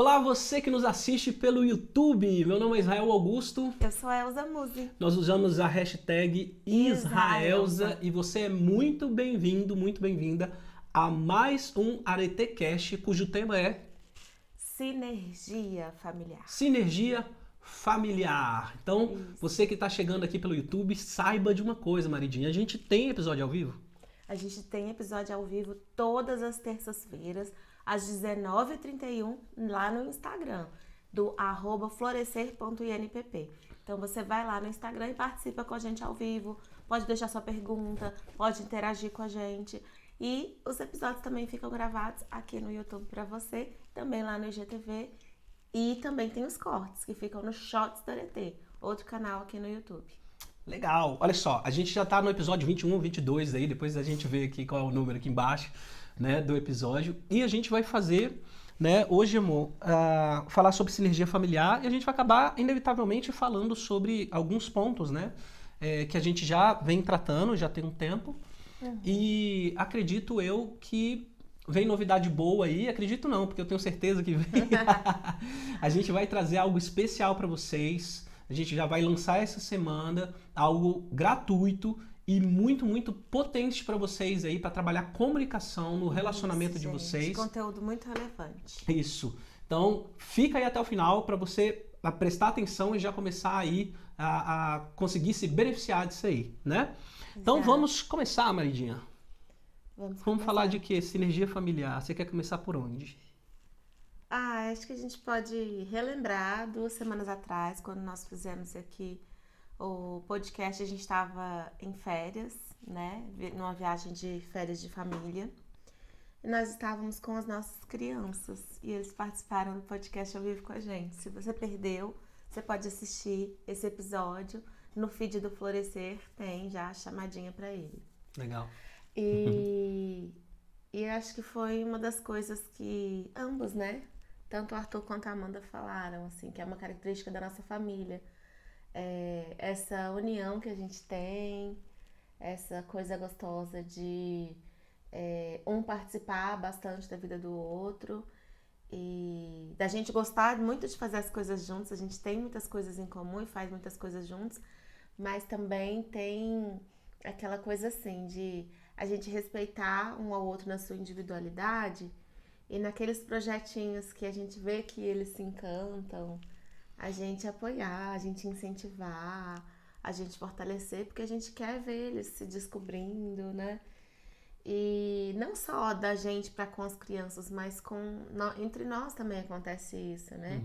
Olá, você que nos assiste pelo YouTube. Meu nome é Israel Augusto. Eu sou a Elza Musi. Nós usamos a hashtag Israelza e você é muito bem-vindo, muito bem-vinda a mais um AreteCast, cujo tema é Sinergia familiar. Sinergia familiar. Então, Isso. você que está chegando aqui pelo YouTube, saiba de uma coisa, Maridinha. A gente tem episódio ao vivo? A gente tem episódio ao vivo todas as terças-feiras, às 19h31, lá no Instagram, do @florescer.inpp. Então você vai lá no Instagram e participa com a gente ao vivo, pode deixar sua pergunta, pode interagir com a gente. E os episódios também ficam gravados aqui no YouTube para você, também lá no IGTV. E também tem os cortes, que ficam no Shots do Arete, outro canal aqui no YouTube. Legal. Olha só, a gente já tá no episódio 21, 22 aí, depois a gente vê aqui qual é o número aqui embaixo, né, do episódio. E a gente vai fazer, né, hoje, amor, falar sobre sinergia familiar e a gente vai acabar, inevitavelmente, falando sobre alguns pontos, né, que a gente já vem tratando, já tem um tempo. E acredito eu que vem novidade boa aí, acredito não, porque eu tenho certeza que vem. A gente vai trazer algo especial para vocês. A gente já vai lançar essa semana algo gratuito e muito, muito potente para vocês aí, para trabalhar comunicação no relacionamento de vocês. Conteúdo muito relevante. Isso. Então, fica aí até o final para você prestar atenção e já começar aí a conseguir se beneficiar disso aí, né? Então, Exato. vamos começar, Maridinha. Vamos Falar de quê? Sinergia familiar. Você quer começar por onde? Acho que a gente pode relembrar 2 semanas atrás, quando nós fizemos aqui o podcast, a gente estava em férias, né? Numa viagem de férias de família. E nós estávamos com as nossas crianças e eles participaram do podcast ao vivo com a gente. Se você perdeu, você pode assistir esse episódio. No feed do Florescer tem já a chamadinha para ele. Legal. E eu acho que foi uma das coisas que ambos, né? Tanto o Arthur quanto a Amanda falaram, assim, que é uma característica da nossa família. Essa união que a gente tem, essa coisa gostosa de um participar bastante da vida do outro e da gente gostar muito de fazer as coisas juntos. A gente tem muitas coisas em comum e faz muitas coisas juntos, mas também tem aquela coisa assim de a gente respeitar um ao outro na sua individualidade e naqueles projetinhos que a gente vê que eles se encantam, a gente apoiar, a gente incentivar, a gente fortalecer, porque a gente quer ver eles se descobrindo, né? E não só da gente para com as crianças, mas entre nós também acontece isso, né?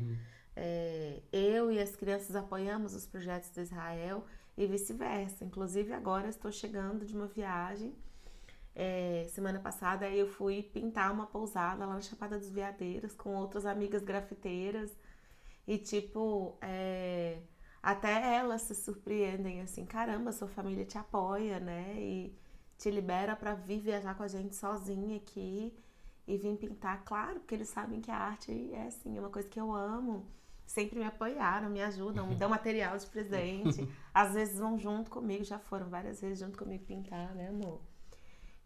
Eu e as crianças apoiamos os projetos do Israel e vice-versa. Inclusive agora estou chegando de uma viagem. Semana passada eu fui pintar uma pousada lá na Chapada dos Veadeiros com outras amigas grafiteiras e até elas se surpreendem assim, caramba, sua família te apoia, né? E te libera para vir viajar com a gente sozinha aqui e vir pintar. Claro, porque eles sabem que a arte é assim, é uma coisa que eu amo. Sempre me apoiaram, me ajudam, me dão material de presente. Às vezes vão junto comigo, já foram várias vezes junto comigo pintar, né, amor?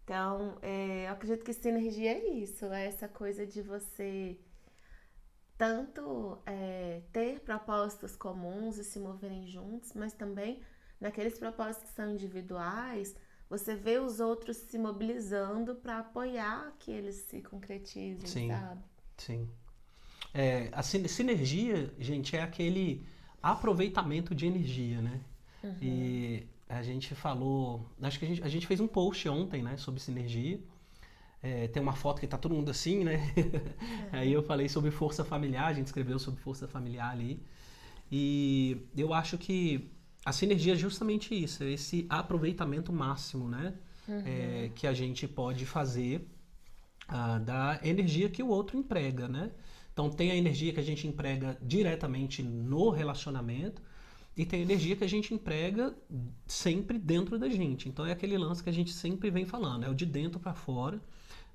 Então, eu acredito que sinergia é isso, é essa coisa de você tanto ter propósitos comuns e se moverem juntos, mas também naqueles propósitos que são individuais, você vê os outros se mobilizando para apoiar que eles se concretizem, Sim, sabe? sim. A sinergia, gente, é aquele aproveitamento de energia, né? E a gente falou, acho que a gente fez um post ontem, né, sobre sinergia. Tem uma foto que tá todo mundo assim, né? Aí eu falei sobre força familiar, a gente escreveu sobre força familiar ali. E eu acho que a sinergia é justamente isso, é esse aproveitamento máximo, né? Que a gente pode fazer da energia que o outro emprega, né? Então tem a energia que a gente emprega diretamente no relacionamento e tem a energia que a gente emprega sempre dentro da gente. Então é aquele lance que a gente sempre vem falando, é o de dentro para fora,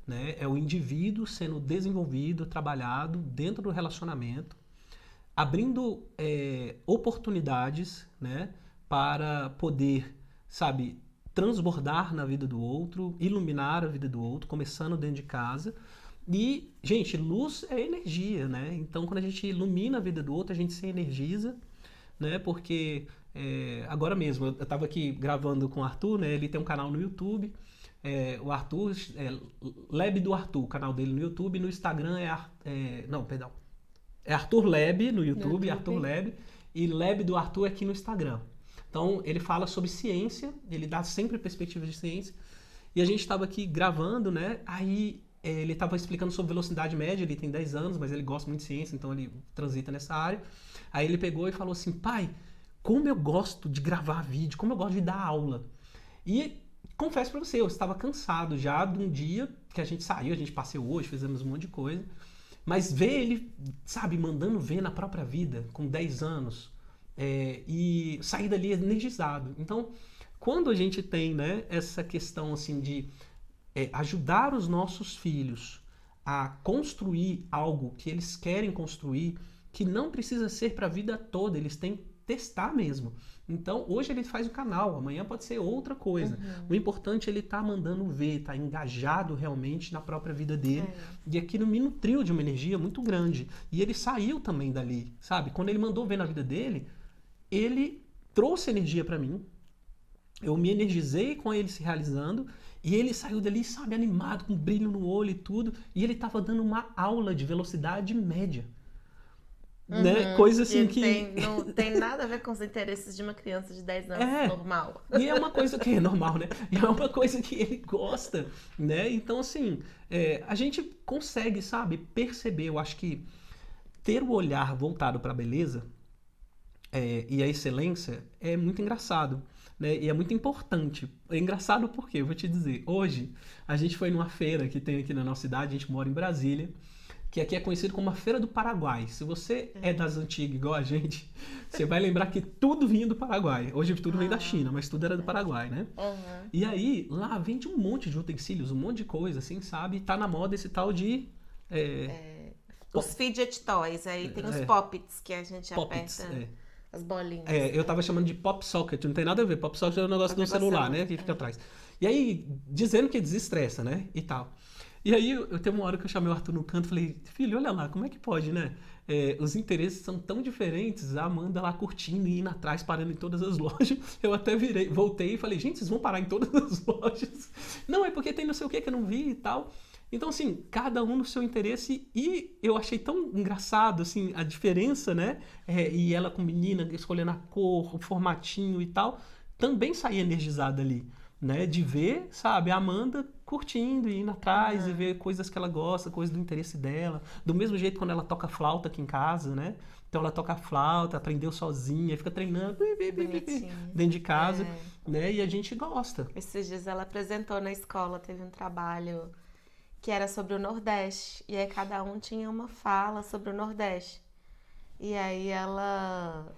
né? É o indivíduo sendo desenvolvido, trabalhado dentro do relacionamento, abrindo oportunidades, né, para poder, sabe, transbordar na vida do outro, iluminar a vida do outro, começando dentro de casa, E, gente, luz é energia, né? Então, quando a gente ilumina a vida do outro, a gente se energiza, né? Porque agora mesmo, eu estava aqui gravando com o Arthur, né? Ele tem um canal no YouTube. O Arthur, Lab do Arthur, o canal dele no YouTube. No Instagram não, perdão. É Arthur Lab no YouTube, Arthur Lab. E Lab do Arthur aqui no Instagram. Então, ele fala sobre ciência, ele dá sempre perspectiva de ciência. E a gente estava aqui gravando, né? Aí ele estava explicando sobre velocidade média, ele tem 10 anos, mas ele gosta muito de ciência, então ele transita nessa área. Aí ele pegou e falou assim, pai, como eu gosto de gravar vídeo, como eu gosto de dar aula. E confesso pra você, eu estava cansado já de um dia que a gente saiu, a gente passeou hoje, fizemos um monte de coisa. Mas ver ele, sabe, mandando ver na própria vida, com 10 anos, e sair dali energizado. Então, quando a gente tem, né, essa questão assim de ajudar os nossos filhos a construir algo que eles querem construir, que não precisa ser para a vida toda, eles têm que testar mesmo. Então, hoje ele faz o canal, amanhã pode ser outra coisa. O importante é ele estar mandando ver, estar engajado realmente na própria vida dele. E aquilo me nutriu de uma energia muito grande. E ele saiu também dali, sabe? Quando ele mandou ver na vida dele, ele trouxe energia para mim. Eu me energizei com ele se realizando e ele saiu dali, sabe, animado, com brilho no olho e tudo. E ele estava dando uma aula de velocidade média. Né? Coisa assim que... Não tem nada a ver com os interesses de uma criança de 10 anos normal. E é uma coisa que é normal, né? E é uma coisa que ele gosta, né? Então, assim, a gente consegue, sabe, perceber. Eu acho que ter o olhar voltado para a beleza e a excelência é muito engraçado, né? E é muito importante. É engraçado porque, eu vou te dizer, hoje a gente foi numa feira que tem aqui na nossa cidade, a gente mora em Brasília, que aqui é conhecido como a Feira do Paraguai. Se você é das antigas igual a gente, você vai lembrar que tudo vinha do Paraguai. Hoje tudo vem da China, mas tudo era do Paraguai, né? E aí, lá vende um monte de utensílios, um monte de coisa, assim, sabe? Tá na moda esse tal de... Os fidget toys, aí tem os poppets que a gente aperta as bolinhas. Eu tava chamando de pop socket, não tem nada a ver. Pop socket é um negócio do celular, né? Que fica atrás. E aí, dizendo que desestressa, né? E tal. E aí, eu teve uma hora que eu chamei o Arthur no canto e falei, filho, olha lá, como é que pode, né? Os interesses são tão diferentes, a Amanda lá curtindo e indo atrás, parando em todas as lojas. Eu até voltei e falei, gente, vocês vão parar em todas as lojas? Não, é porque tem não sei o que eu não vi e tal. Então, assim, cada um no seu interesse, e eu achei tão engraçado, assim, a diferença, né? E ela com menina, escolhendo a cor, o formatinho e tal, também saí energizada ali. Né, de ver, sabe, a Amanda curtindo e indo atrás e ver coisas que ela gosta, coisas do interesse dela. Do mesmo jeito quando ela toca flauta aqui em casa, né? Então ela toca flauta, aprendeu sozinha, fica treinando dentro de casa, né? E a gente gosta. Esses dias ela apresentou na escola, teve um trabalho que era sobre o Nordeste. E aí cada um tinha uma fala sobre o Nordeste. E aí ela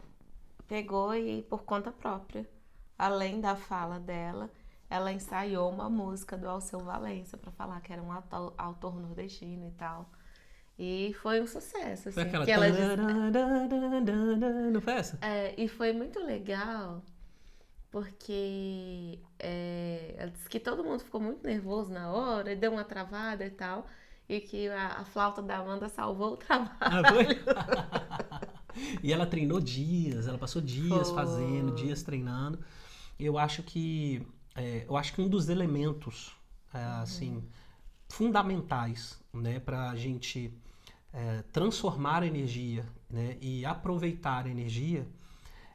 pegou e, por conta própria, além da fala dela, ela ensaiou uma música do Alceu Valença para falar que era um autor nordestino e tal. E foi um sucesso, assim. Foi aquela... Que ela Não foi essa? e foi muito legal, porque ela disse que todo mundo ficou muito nervoso na hora, e deu uma travada e tal, e que a flauta da Amanda salvou o trabalho. E ela treinou dias, ela passou dias fazendo, dias treinando. Eu acho que um dos elementos assim fundamentais, né, para a gente transformar a energia, né, e aproveitar a energia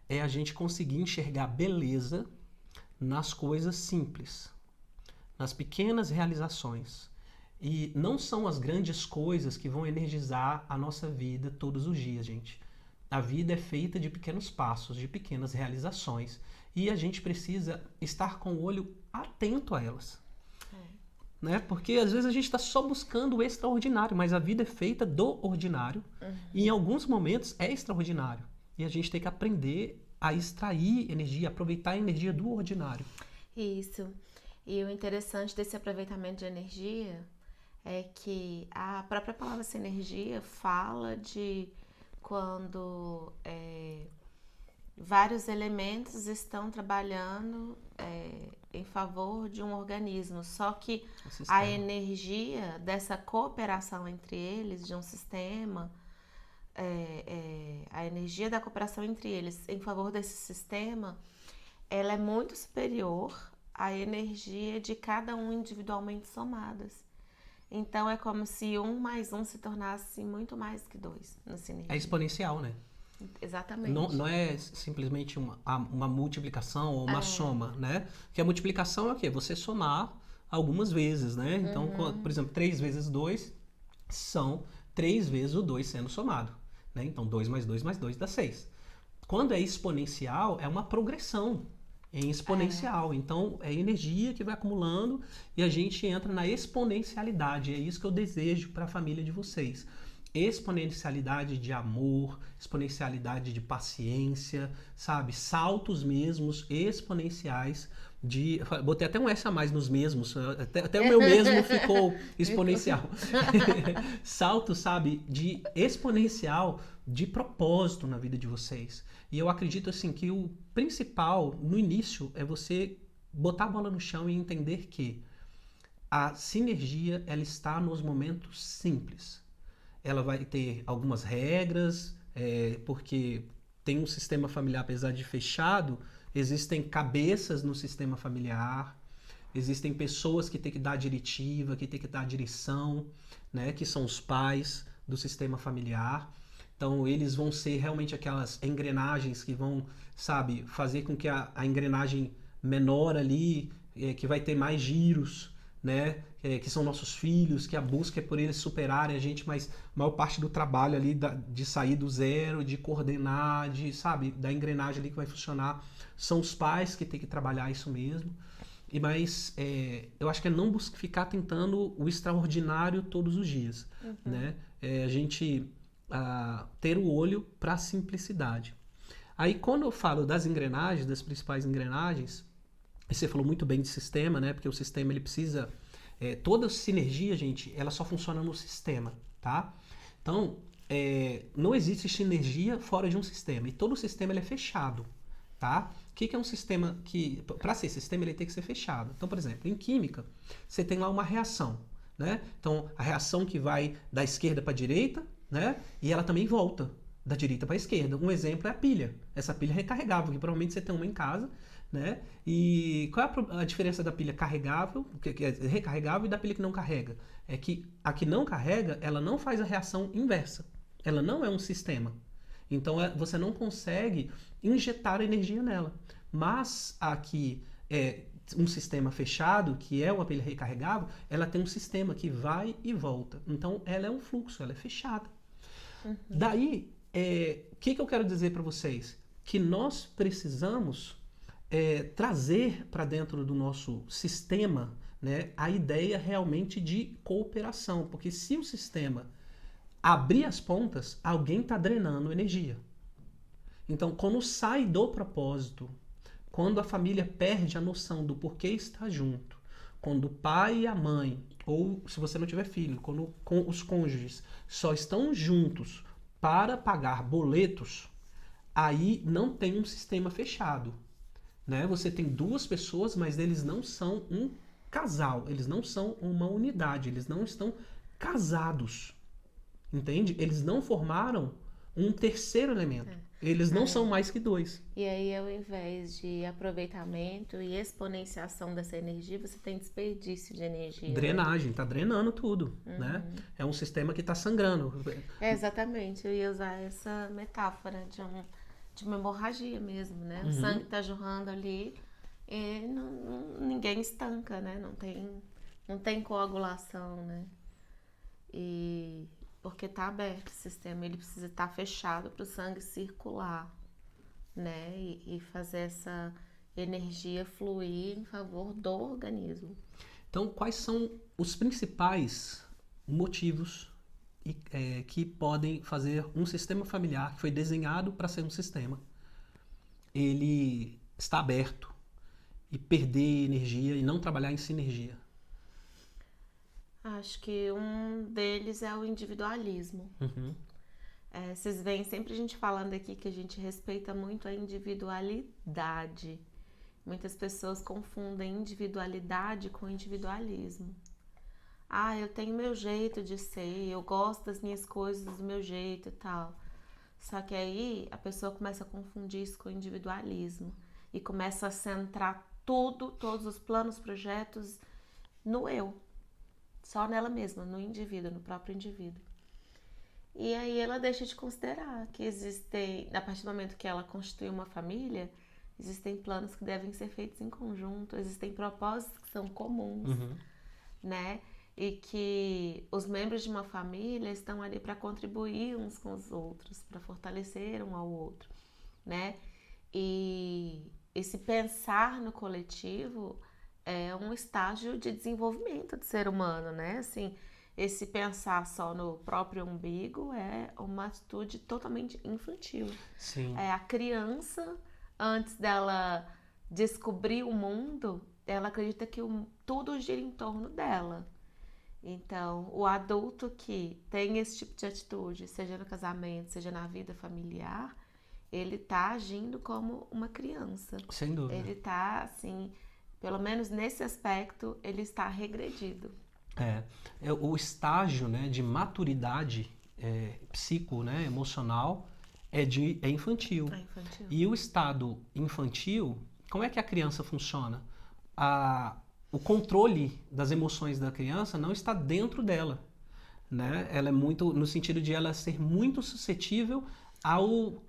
é a gente conseguir enxergar beleza nas coisas simples, nas pequenas realizações. E não são as grandes coisas que vão energizar a nossa vida todos os dias, gente. A vida é feita de pequenos passos, de pequenas realizações. E a gente precisa estar com o olho atento a elas. Né? Porque às vezes a gente está só buscando o extraordinário, mas a vida é feita do ordinário. E em alguns momentos é extraordinário. E a gente tem que aprender a extrair energia, aproveitar a energia do ordinário. Isso. E o interessante desse aproveitamento de energia é que a própria palavra sinergia fala de quando vários elementos estão trabalhando em favor de um organismo, só que a energia dessa cooperação entre eles, de um sistema, a energia da cooperação entre eles em favor desse sistema, ela é muito superior à energia de cada um individualmente somadas. Então é como se 1 mais 1 se tornasse muito mais que 2 na sinergia. É exponencial, né? Exatamente. Não é simplesmente uma multiplicação ou uma soma, né? Porque a multiplicação é o quê? Você somar algumas vezes, né? Então, por exemplo, 3 vezes 2 são 3 vezes o 2 sendo somado, né? Então, 2 mais 2 mais 2 dá 6. Quando é exponencial, é uma progressão em exponencial. Então, é energia que vai acumulando e a gente entra na exponencialidade. É isso que eu desejo para a família de vocês. Exponencialidade de amor, exponencialidade de paciência, sabe? Saltos mesmos exponenciais de... Botei até um S a mais nos mesmos, até o meu mesmo ficou exponencial. Salto, sabe? De exponencial de propósito na vida de vocês. E eu acredito assim que o principal no início é você botar a bola no chão e entender que a sinergia ela está nos momentos simples. Ela vai ter algumas regras, porque tem um sistema familiar, apesar de fechado, existem cabeças no sistema familiar, existem pessoas que têm que dar diretiva, que têm que dar direção, né, que são os pais do sistema familiar. Então, eles vão ser realmente aquelas engrenagens que vão, sabe, fazer com que a engrenagem menor ali, que vai ter mais giros, né? Que são nossos filhos, que a busca é por eles superarem a gente, mas a maior parte do trabalho ali de sair do zero, de coordenar, sabe, da engrenagem ali que vai funcionar, são os pais que têm que trabalhar isso mesmo. Mas eu acho que é não ficar tentando o extraordinário todos os dias, né? A gente ter o olho para a simplicidade. Aí quando eu falo das engrenagens, das principais engrenagens, e você falou muito bem de sistema, né? Porque o sistema ele precisa... toda sinergia, gente, ela só funciona no sistema, tá? Então, não existe sinergia fora de um sistema. E todo sistema ele é fechado, tá? O que é um sistema que... Para ser sistema, ele tem que ser fechado. Então, por exemplo, em química, você tem lá uma reação, né? Então, a reação que vai da esquerda para a direita, né? E ela também volta da direita para a esquerda. Um exemplo é a pilha. Essa pilha é recarregável, que provavelmente você tem uma em casa, né? E qual é a diferença da pilha carregável, que é recarregável, e da pilha que não carrega? É que a que não carrega, ela não faz a reação inversa. Ela não é um sistema. Então você não consegue injetar energia nela. Mas a que é um sistema fechado, que é uma pilha recarregável, ela tem um sistema que vai e volta. Então ela é um fluxo, ela é fechada. Daí, o que eu quero dizer para vocês? Que nós precisamos trazer para dentro do nosso sistema, né, a ideia realmente de cooperação. Porque se o sistema abrir as pontas, alguém está drenando energia. Então, quando sai do propósito, quando a família perde a noção do porquê está junto, quando o pai e a mãe, ou se você não tiver filho, quando os cônjuges só estão juntos para pagar boletos, aí não tem um sistema fechado, né? Você tem duas pessoas, mas eles não são um casal, eles não são uma unidade, eles não estão casados, entende? Eles não formaram um terceiro elemento. Eles não são mais que dois. E aí, ao invés de aproveitamento e exponenciação dessa energia, você tem desperdício de energia. Drenagem, tá drenando tudo, né? É um sistema que tá sangrando. Exatamente, eu ia usar essa metáfora de uma hemorragia mesmo, né? O sangue tá jorrando ali e ninguém estanca, né? Não tem coagulação, né? Porque está aberto o sistema, ele precisa estar fechado para o sangue circular, né? E fazer essa energia fluir em favor do organismo. Então, quais são os principais motivos que podem fazer um sistema familiar que foi desenhado para ser um sistema, ele está aberto e perder energia e não trabalhar em sinergia? Acho que um deles é o individualismo. Vocês veem sempre a gente falando aqui que a gente respeita muito a individualidade. Muitas pessoas confundem individualidade com individualismo. Ah, eu tenho meu jeito de ser, eu gosto das minhas coisas do meu jeito e tal. Só que aí a pessoa começa a confundir isso com individualismo e começa a centrar todos os planos, projetos no eu, só nela mesma, no indivíduo, no próprio indivíduo. E aí ela deixa de considerar que existem, a partir do momento que ela constitui uma família, existem planos que devem ser feitos em conjunto, existem propósitos que são comuns, né? E que os membros de uma família estão ali para contribuir uns com os outros, para fortalecer um ao outro, né? E esse pensar no coletivo é um estágio de desenvolvimento do ser humano, né? Assim, esse pensar só no próprio umbigo é uma atitude totalmente infantil. Sim. A criança, antes dela descobrir o mundo, ela acredita que tudo gira em torno dela. Então, o adulto que tem esse tipo de atitude, seja no casamento, seja na vida familiar, ele tá agindo como uma criança. Sem dúvida. Ele tá, assim, pelo menos nesse aspecto, ele está regredido. O estágio, né, de maturidade psico, né, emocional é infantil. É infantil. E o estado infantil, como é que a criança funciona? O controle das emoções da criança não está dentro dela, né? Ela é muito, no sentido de ela ser muito suscetível ao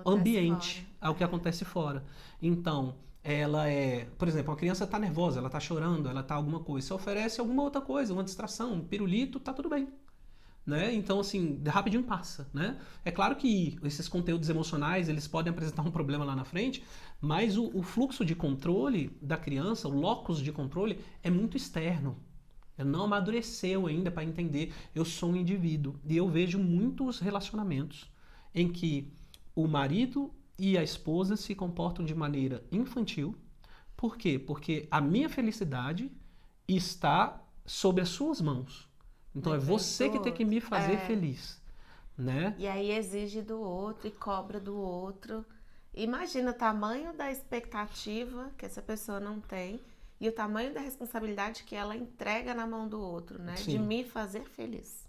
ambiente, ao que acontece fora. Então, ela por exemplo, uma criança está nervosa, ela está chorando, ela está alguma coisa, você oferece alguma outra coisa, uma distração, um pirulito, tá tudo bem. Né? Então, assim, rapidinho passa, né? É claro que esses conteúdos emocionais, eles podem apresentar um problema lá na frente, mas o fluxo de controle da criança, o locus de controle, é muito externo. Ela não amadureceu ainda para entender, eu sou um indivíduo. E eu vejo muitos relacionamentos em que o marido e a esposa se comportam de maneira infantil. Por quê? Porque a minha felicidade está sob as suas mãos. Então é você que tem que me fazer feliz, né? E aí exige do outro e cobra do outro. Imagina o tamanho da expectativa que essa pessoa não tem e o tamanho da responsabilidade que ela entrega na mão do outro, né? Sim. De me fazer feliz.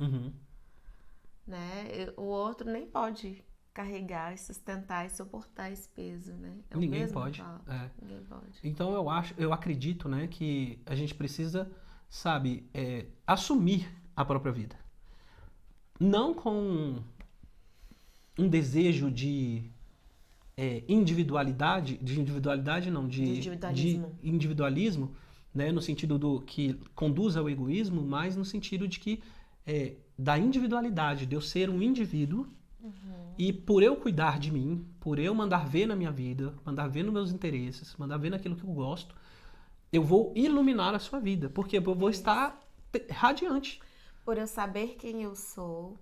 Né? O outro nem pode carregar, sustentar e suportar esse peso, né? Ninguém pode. Ninguém pode. Então eu acredito, né, que a gente precisa, sabe, assumir a própria vida. Não com um desejo de individualismo, né, no sentido do que conduz ao egoísmo, mas no sentido de que da individualidade, de eu ser um indivíduo e por eu cuidar de mim, por eu mandar ver na minha vida, mandar ver nos meus interesses, mandar ver naquilo que eu gosto, eu vou iluminar a sua vida, porque eu vou estar radiante. Por eu saber quem eu sou,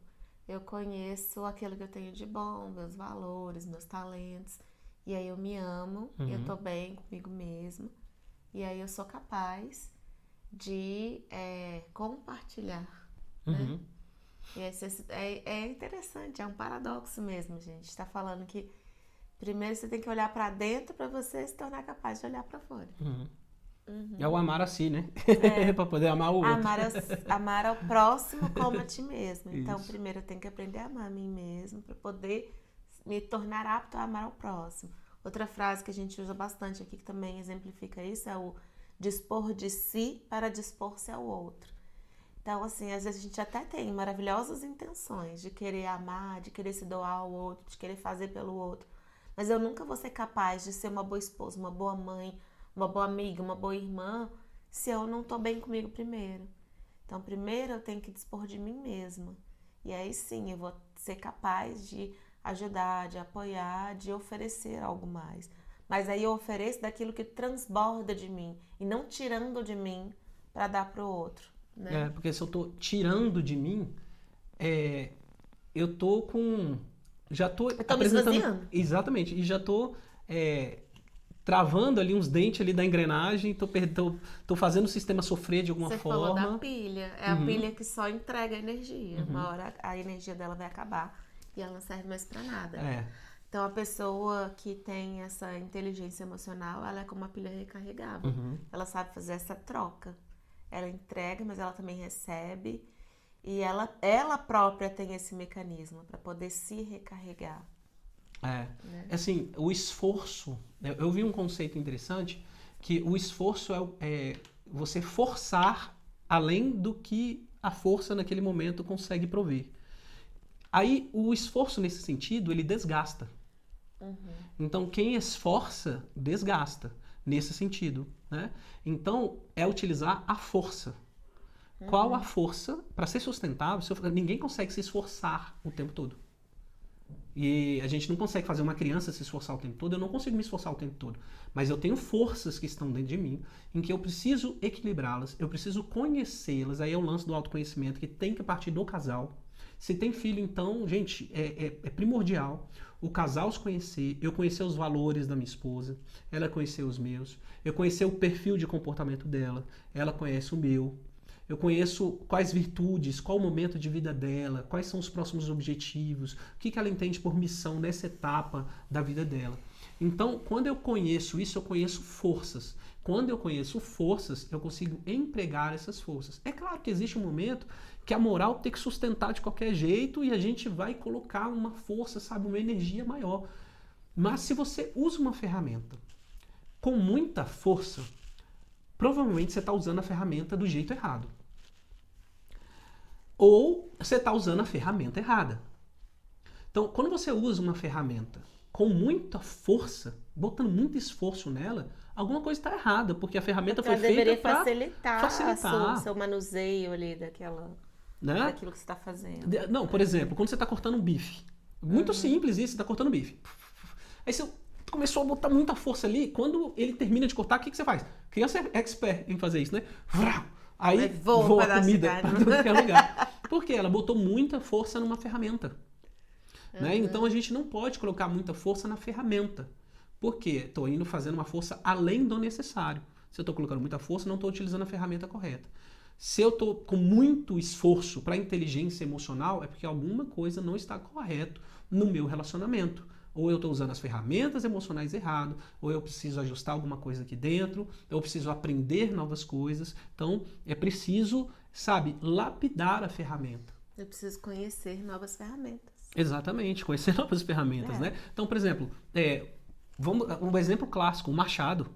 eu conheço aquilo que eu tenho de bom, meus valores, meus talentos. E aí eu me amo, eu tô bem comigo mesma. E aí eu sou capaz de compartilhar, né? E é interessante, é um paradoxo mesmo, gente. Está falando que primeiro você tem que olhar para dentro para você se tornar capaz de olhar para fora. É o amar a si, né? Para poder amar o outro. Amar ao próximo como a ti mesmo. Então, Isso. primeiro eu tenho que aprender a amar a mim mesmo para poder me tornar apto a amar ao próximo. Outra frase que a gente usa bastante aqui, que também exemplifica isso, é o dispor de si para dispor-se ao outro. Então, assim, às vezes a gente até tem maravilhosas intenções de querer amar, de querer se doar ao outro, de querer fazer pelo outro. Mas eu nunca vou ser capaz de ser uma boa esposa, uma boa mãe, uma boa amiga, uma boa irmã, se eu não tô bem comigo primeiro. Então, primeiro eu tenho que dispor de mim mesma. E aí sim, eu vou ser capaz de ajudar, de apoiar, de oferecer algo mais. Mas aí eu ofereço daquilo que transborda de mim e não tirando de mim para dar pro outro, né? Porque se eu tô tirando de mim, eu tô com... Já tô apresentando... me esvaziando. Exatamente. E já tô... travando ali uns dentes ali da engrenagem, tô fazendo o sistema sofrer de alguma forma. Você falou da pilha. É a pilha que só entrega energia. Uma hora a energia dela vai acabar. E que ela não serve mais pra nada. É. Então, a pessoa que tem essa inteligência emocional, ela é como uma pilha recarregável. Uhum. Ela sabe fazer essa troca. Ela entrega, mas ela também recebe. E ela própria tem esse mecanismo para poder se recarregar. É. Né? Assim, o esforço... Eu vi um conceito interessante, que o esforço é você forçar além do que a força naquele momento consegue prover. Aí, o esforço nesse sentido, ele desgasta. Então, quem esforça, desgasta, nesse sentido, né? Então, é utilizar a força. Qual a força? Para ser sustentável, ninguém consegue se esforçar o tempo todo. E a gente não consegue fazer uma criança se esforçar o tempo todo, eu não consigo me esforçar o tempo todo. Mas eu tenho forças que estão dentro de mim, em que eu preciso equilibrá-las, eu preciso conhecê-las, aí é o lance do autoconhecimento, que tem que partir do casal. Se tem filho, então, gente, é primordial o casal se conhecer, eu conhecer os valores da minha esposa, ela conhecer os meus, eu conhecer o perfil de comportamento dela, ela conhece o meu, eu conheço quais virtudes, qual o momento de vida dela, quais são os próximos objetivos, o que ela entende por missão nessa etapa da vida dela. Então, quando eu conheço isso, eu conheço forças. Quando eu conheço forças, eu consigo empregar essas forças. É claro que existe um momento que a moral tem que sustentar de qualquer jeito e a gente vai colocar uma força, sabe, uma energia maior. Mas se você usa uma ferramenta com muita força, provavelmente você está usando a ferramenta do jeito errado. Ou você está usando a ferramenta errada. Então, quando você usa uma ferramenta com muita força, botando muito esforço nela, alguma coisa está errada, porque a ferramenta foi feita para facilitar o seu manuseio ali daquilo que você está fazendo. Não, por exemplo, quando você está cortando um bife. Muito simples isso, você está cortando bife. Aí você começou a botar muita força ali, quando ele termina de cortar, o que você faz? Criança é expert em fazer isso, né? Aí voa a comida para qualquer lugar. Por quê? Ela botou muita força numa ferramenta. Né? Então a gente não pode colocar muita força na ferramenta. Por quê? Estou indo fazendo uma força além do necessário. Se eu estou colocando muita força, não estou utilizando a ferramenta correta. Se eu estou com muito esforço para inteligência emocional, é porque alguma coisa não está correto no meu relacionamento. Ou eu estou usando as ferramentas emocionais errado, ou eu preciso ajustar alguma coisa aqui dentro, ou eu preciso aprender novas coisas. Então, é preciso, sabe, lapidar a ferramenta. Eu preciso conhecer novas ferramentas. Exatamente, conhecer novas ferramentas, né? Então, por exemplo, um exemplo clássico, o machado,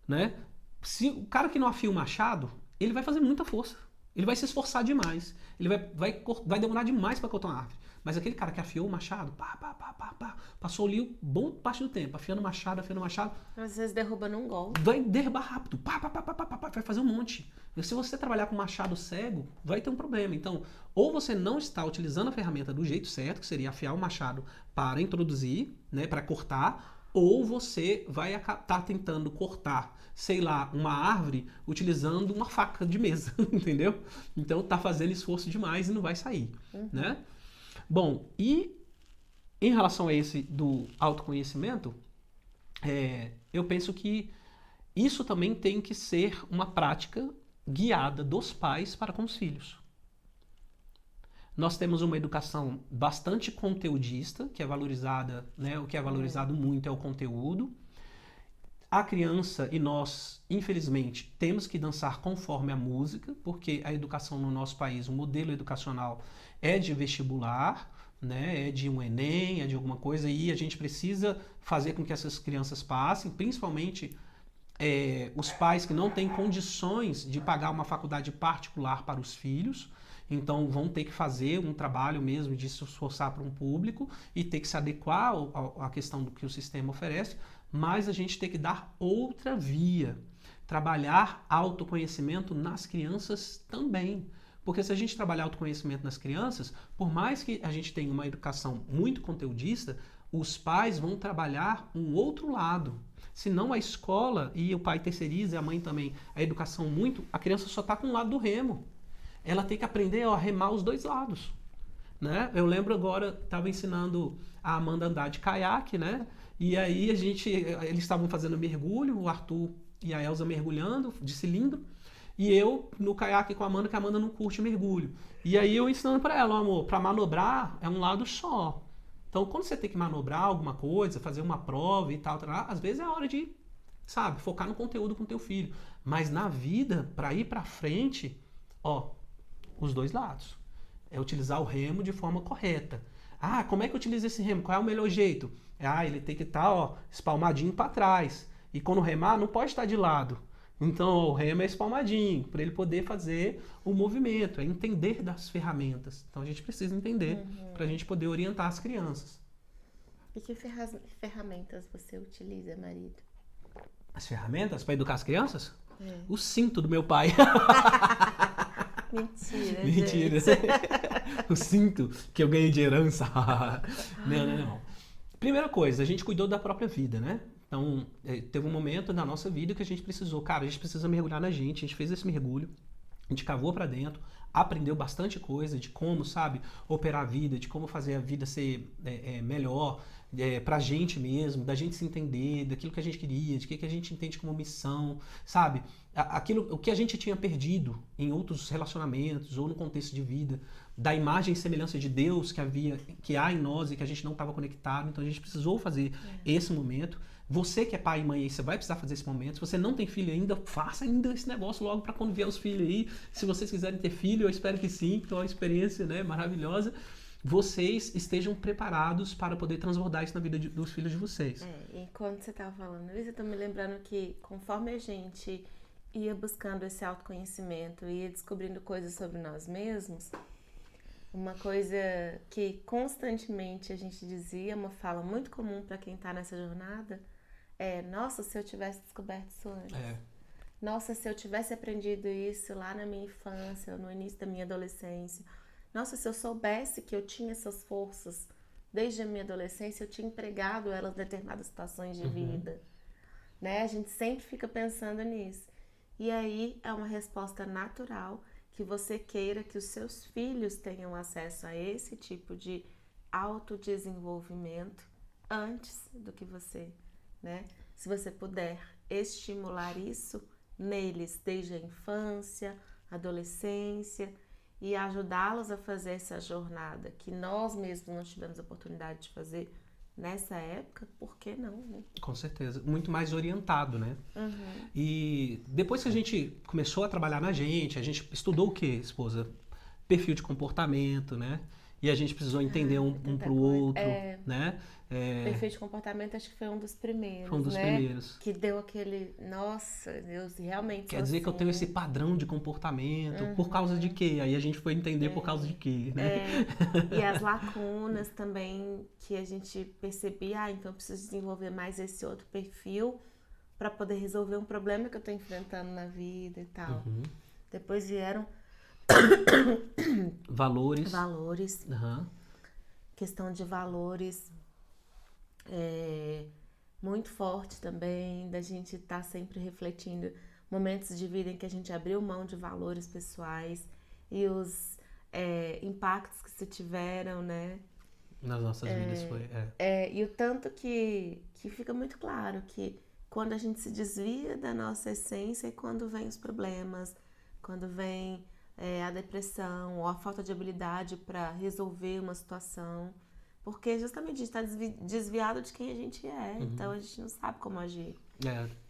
né? Se o cara que não afia o machado, ele vai fazer muita força. Ele vai se esforçar demais. Ele vai demorar demais para cortar uma árvore. Mas aquele cara que afiou o machado, passou ali boa parte do tempo, afiando o machado. Às vezes derruba num golpe. Vai derrubar rápido, vai fazer um monte. E se você trabalhar com machado cego, vai ter um problema. Então, ou você não está utilizando a ferramenta do jeito certo, que seria afiar o machado para introduzir, né, para cortar, ou você vai estar tentando cortar, sei lá, uma árvore utilizando uma faca de mesa, entendeu? Então tá fazendo esforço demais e não vai sair, né? Bom, e em relação a esse do autoconhecimento, eu penso que isso também tem que ser uma prática guiada dos pais para com os filhos. Nós temos uma educação bastante conteudista, que é valorizada, né? O que é valorizado muito é o conteúdo. A criança e nós, infelizmente, temos que dançar conforme a música, porque a educação no nosso país, o modelo educacional é de vestibular, né? É de um Enem, é de alguma coisa, e a gente precisa fazer com que essas crianças passem, principalmente os pais que não têm condições de pagar uma faculdade particular para os filhos. Então vão ter que fazer um trabalho mesmo de se esforçar para um público e ter que se adequar à questão do que o sistema oferece, mas a gente tem que dar outra via, trabalhar autoconhecimento nas crianças também. Porque se a gente trabalhar autoconhecimento nas crianças, por mais que a gente tenha uma educação muito conteudista, os pais vão trabalhar um outro lado. Senão a escola, e o pai terceiriza, e a mãe também, a educação muito, a criança só está com um lado do remo. Ela tem que aprender a remar os dois lados, né? Eu lembro agora, estava ensinando a Amanda a andar de caiaque, né? E aí eles estavam fazendo mergulho, o Arthur e a Elza mergulhando de cilindro, e eu no caiaque com a Amanda, que a Amanda não curte mergulho. E aí eu ensinando para ela, amor, para manobrar é um lado só. Então, quando você tem que manobrar alguma coisa, fazer uma prova e tal, às vezes é a hora de, sabe, focar no conteúdo com teu filho. Mas na vida, para ir para frente, ó, os dois lados. É utilizar o remo de forma correta. Ah, como é que eu utilizo esse remo? Qual é o melhor jeito? Ele tem que estar, ó, espalmadinho para trás. E quando remar, não pode estar de lado. Então, o remo é espalmadinho, para ele poder fazer o movimento, é entender das ferramentas. Então, a gente precisa entender para a gente poder orientar as crianças. E que ferramentas você utiliza, marido? As ferramentas para educar as crianças? É. O cinto do meu pai. Mentira, Mentira. gente. O cinto que eu ganhei de herança. Não. Primeira coisa, a gente cuidou da própria vida, né? Então, teve um momento na nossa vida que a gente precisou, cara, a gente precisa mergulhar na gente, a gente fez esse mergulho, a gente cavou pra dentro, aprendeu bastante coisa de como, sabe, operar a vida, de como fazer a vida ser melhor pra gente mesmo, da gente se entender, daquilo que a gente queria, de que a gente entende como missão, sabe? O que a gente tinha perdido em outros relacionamentos ou no contexto de vida, da imagem e semelhança de Deus que há em nós e que a gente não estava conectado, então a gente precisou fazer esse momento. Você que é pai e mãe aí, você vai precisar fazer esse momento. Se você não tem filho ainda, faça ainda esse negócio logo para quando vier os filhos aí. Se vocês quiserem ter filho, eu espero que sim, que é uma experiência, né, maravilhosa. Vocês estejam preparados para poder transbordar isso na vida dos filhos de vocês. E quando você estava falando isso, eu tô me lembrando que conforme a gente ia buscando esse autoconhecimento, ia descobrindo coisas sobre nós mesmos, uma coisa que constantemente a gente dizia, uma fala muito comum para quem está nessa jornada, nossa, se eu tivesse descoberto isso antes. Nossa, se eu tivesse aprendido isso lá na minha infância, no início da minha adolescência. Nossa, se eu soubesse que eu tinha essas forças desde a minha adolescência, eu tinha empregado elas em determinadas situações de vida. Né? A gente sempre fica pensando nisso. E aí é uma resposta natural que você queira que os seus filhos tenham acesso a esse tipo de autodesenvolvimento antes do que você, né? Se você puder estimular isso neles desde a infância, adolescência e ajudá-los a fazer essa jornada que nós mesmos não tivemos a oportunidade de fazer nessa época, por que não, né? Com certeza. Muito mais orientado, né? E depois que a gente começou a trabalhar na gente, a gente estudou o quê, esposa? Perfil de comportamento, né? E a gente precisou entender um pro outro, né? Perfil de comportamento acho que foi um dos primeiros, Foi um dos primeiros. Que deu aquele, nossa, Deus, realmente Quer dizer que eu tenho esse padrão de comportamento, por causa de quê? Aí a gente foi entender por causa de quê, né? E as lacunas também que a gente percebia, então eu preciso desenvolver mais esse outro perfil para poder resolver um problema que eu tô enfrentando na vida e tal. Depois vieram valores. Questão de valores muito forte também, da gente estar sempre refletindo momentos de vida em que a gente abriu mão de valores pessoais e os impactos que se tiveram, né? Nas nossas vidas foi. E o tanto que fica muito claro que quando a gente se desvia da nossa essência e quando vem os problemas, quando vem a depressão ou a falta de habilidade para resolver uma situação, porque justamente a gente está desviado de quem a gente é, então a gente não sabe como agir.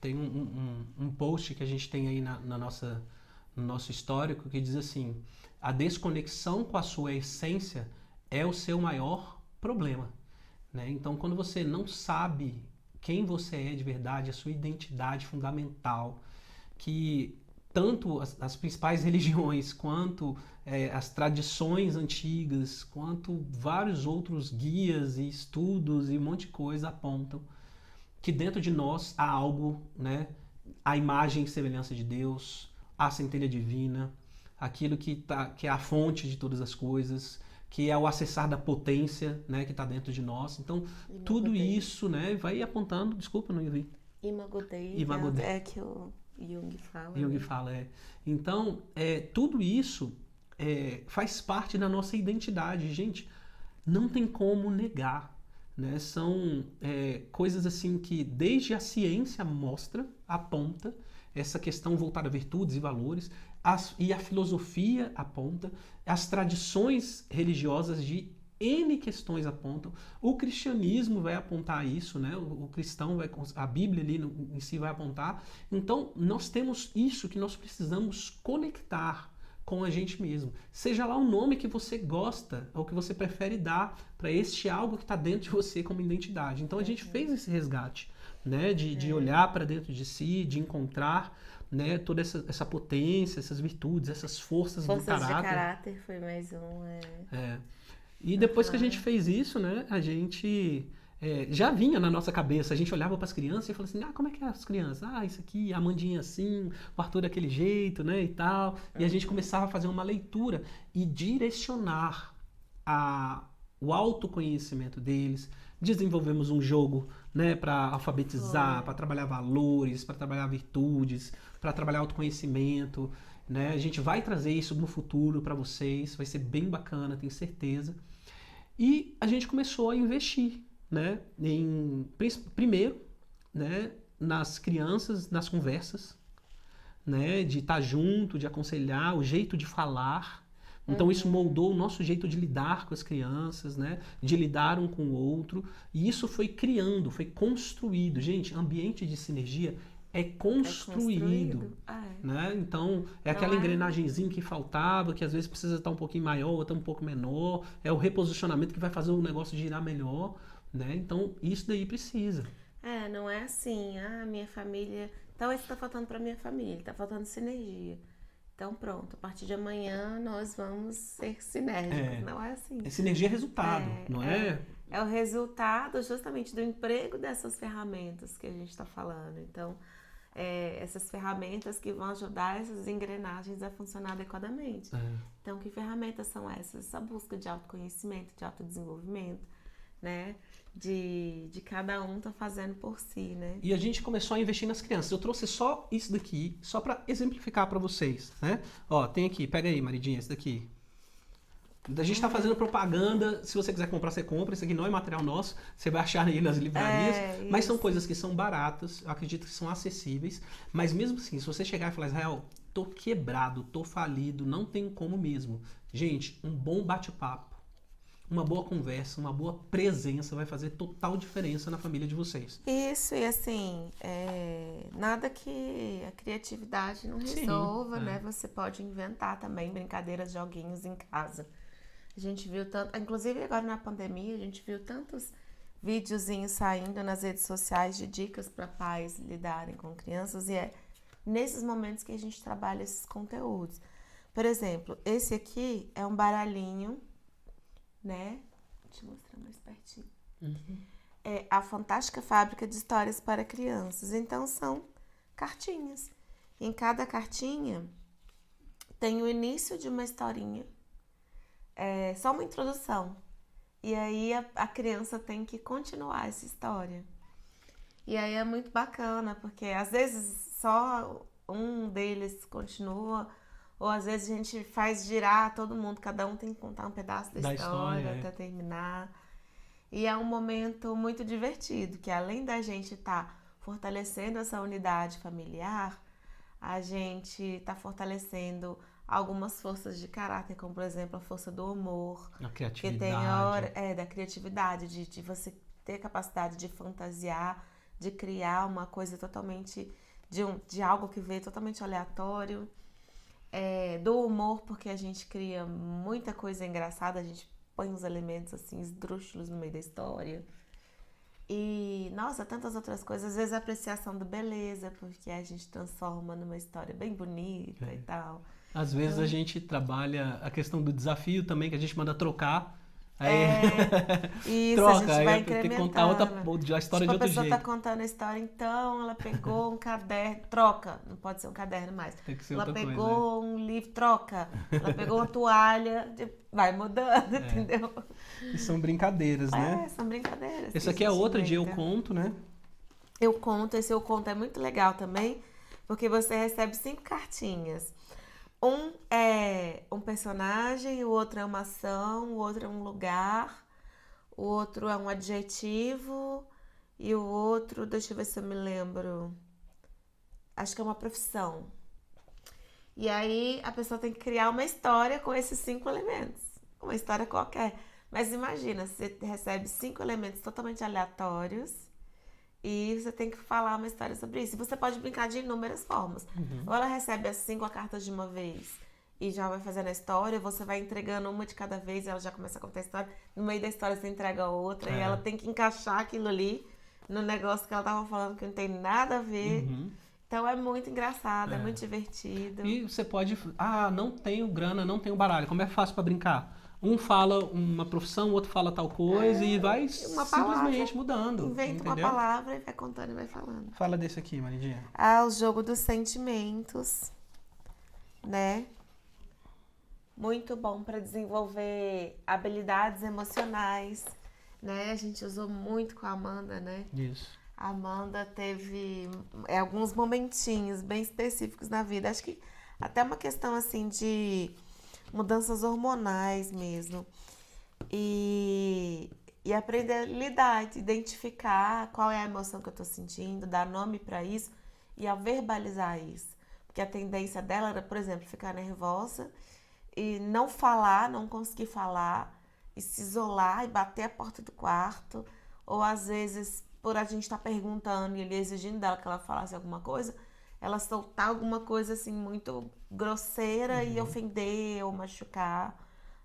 Tem um post que a gente tem aí no nosso histórico que diz assim: a desconexão com a sua essência é o seu maior problema, né? Então, quando você não sabe quem você é de verdade, a sua identidade fundamental, que tanto as principais religiões, quanto as tradições antigas, quanto vários outros guias e estudos e um monte de coisa apontam que dentro de nós há algo, né? A imagem e semelhança de Deus, a centelha divina, aquilo que é a fonte de todas as coisas, que é o acessar da potência, né, que está dentro de nós. Então, tudo isso, né, vai apontando... Desculpa, não vi. Imago Dei. É que o Jung fala. Jung fala, Então, tudo isso faz parte da nossa identidade. Gente, não tem como negar, né? São coisas assim que desde a ciência aponta essa questão voltada a virtudes e valores, e a filosofia aponta, as tradições religiosas de N questões apontam. O cristianismo vai apontar isso, né? O cristão a Bíblia ali em si vai apontar. Então, nós temos isso que nós precisamos conectar com a gente mesmo. Seja lá o nome que você gosta ou que você prefere dar para este algo que está dentro de você como identidade. Então, a gente fez esse resgate, né? De olhar para dentro de si, de encontrar, né, toda essa potência, essas virtudes, essas forças do caráter. De caráter foi mais um. E depois que a gente fez isso, né, a gente já vinha na nossa cabeça, a gente olhava para as crianças e falava assim, como é que é as crianças? Isso aqui, a Amandinha assim, o Arthur daquele jeito, né, e tal. E a gente começava a fazer uma leitura e direcionar o autoconhecimento deles. Desenvolvemos um jogo, né, para alfabetizar, para trabalhar valores, para trabalhar virtudes, para trabalhar autoconhecimento, né? A gente vai trazer isso no futuro para vocês, vai ser bem bacana, tenho certeza. E a gente começou a investir, né, primeiro, né, nas crianças, nas conversas, né, de estar junto, de aconselhar, o jeito de falar. Então isso moldou o nosso jeito de lidar com as crianças, né? De lidar um com o outro. E isso foi criando, foi construído. Gente, ambiente de sinergia é construído. Né? Então, aquela engrenagemzinha que faltava, que às vezes precisa estar um pouquinho maior, outra um pouco menor. É o reposicionamento que vai fazer o negócio girar melhor. Né? Então, isso daí precisa. Não é assim, minha família... Então, isso está faltando para minha família, está faltando sinergia. Então pronto, a partir de amanhã nós vamos ser sinérgicos, não é assim. Sinergia é resultado, não é? É o resultado justamente do emprego dessas ferramentas que a gente está falando. Então, essas ferramentas que vão ajudar essas engrenagens a funcionar adequadamente. Então, que ferramentas são essas? Essa busca de autoconhecimento, de autodesenvolvimento, né? De cada um tá fazendo por si, né? E a gente começou a investir nas crianças. Eu trouxe só isso daqui, só para exemplificar para vocês, né? Ó, tem aqui, pega aí, Maridinha, esse daqui. A gente tá fazendo propaganda, se você quiser comprar, você compra. Isso aqui não é material nosso, você vai achar aí nas livrarias. Mas são coisas que são baratas, eu acredito que são acessíveis. Mas mesmo assim, se você chegar e falar, Israel, tô quebrado, tô falido, não tenho como mesmo. Gente, um bom bate-papo, uma boa conversa, uma boa presença vai fazer total diferença na família de vocês. Isso, e assim, nada que a criatividade não resolva, né? Você pode inventar também brincadeiras, joguinhos em casa. A gente viu tanto, inclusive agora na pandemia, a gente viu tantos videozinhos saindo nas redes sociais de dicas para pais lidarem com crianças, e é nesses momentos que a gente trabalha esses conteúdos. Por exemplo, esse aqui é um baralhinho, né? Deixa eu mostrar mais pertinho. É a Fantástica Fábrica de Histórias para Crianças. Então, são cartinhas. Em cada cartinha tem o início de uma historinha. Só uma introdução. E aí a criança tem que continuar essa história. E aí é muito bacana, porque às vezes só um deles continua, ou às vezes a gente faz girar todo mundo, cada um tem que contar um pedaço da história até terminar. E é um momento muito divertido, que além da gente estar fortalecendo essa unidade familiar, a gente está fortalecendo algumas forças de caráter, como por exemplo a força do humor, a criatividade. Que tem da criatividade, de você ter capacidade de fantasiar, de criar uma coisa totalmente, de algo que veio totalmente aleatório. Do humor, porque a gente cria muita coisa engraçada, a gente põe uns elementos assim esdrúxulos no meio da história. E, nossa, tantas outras coisas. Às vezes a apreciação da beleza, porque a gente transforma numa história bem bonita e tal. Às vezes a gente trabalha a questão do desafio também, que a gente manda trocar. Isso, troca, a gente vai aí tem que contar a história de outro jeito. A pessoa tá contando a história, então ela pegou um caderno, troca, não pode ser um caderno mais. Tem que ser ela outra pegou coisa, um livro, troca. Ela pegou uma toalha, vai mudando, entendeu? E são brincadeiras, né? São brincadeiras. Esse aqui é outro de Eu Conto, né? Eu Conto, esse Eu Conto é muito legal também, porque você recebe 5 cartinhas. Um é um personagem, o outro é uma ação, o outro é um lugar, o outro é um adjetivo e o outro, deixa eu ver se eu me lembro, acho que é uma profissão. E aí a pessoa tem que criar uma história com esses 5 elementos, uma história qualquer. Mas imagina, você recebe 5 elementos totalmente aleatórios e você tem que falar uma história sobre isso. E você pode brincar de inúmeras formas. Ou ela recebe as 5 cartas de uma vez e já vai fazendo a história, você vai entregando uma de cada vez e ela já começa a contar a história. No meio da história você entrega outra e ela tem que encaixar aquilo ali no negócio que ela tava falando que não tem nada a ver. Então é muito engraçado, é muito divertido. E você pode... Ah, não tenho grana, não tenho baralho. Como é fácil pra brincar? Um fala uma profissão, o outro fala tal coisa e vai simplesmente mudando. Inventa uma entendeu? palavra e vai contando e vai falando. Fala desse aqui, Maridinha. Ah, o jogo dos sentimentos, né? Muito bom para desenvolver habilidades emocionais, né? A gente usou muito com a Amanda, né? Isso. A Amanda teve alguns momentinhos bem específicos na vida. Acho que até uma questão assim de mudanças hormonais mesmo. E aprender a lidar, identificar qual é a emoção que eu tô sentindo, dar nome para isso e a verbalizar isso. Porque a tendência dela era, por exemplo, ficar nervosa e não falar, não conseguir falar, e se isolar e bater a porta do quarto, ou às vezes, por a gente estar perguntando e ele exigindo dela que ela falasse alguma coisa, ela soltar alguma coisa assim muito grosseira e ofender ou machucar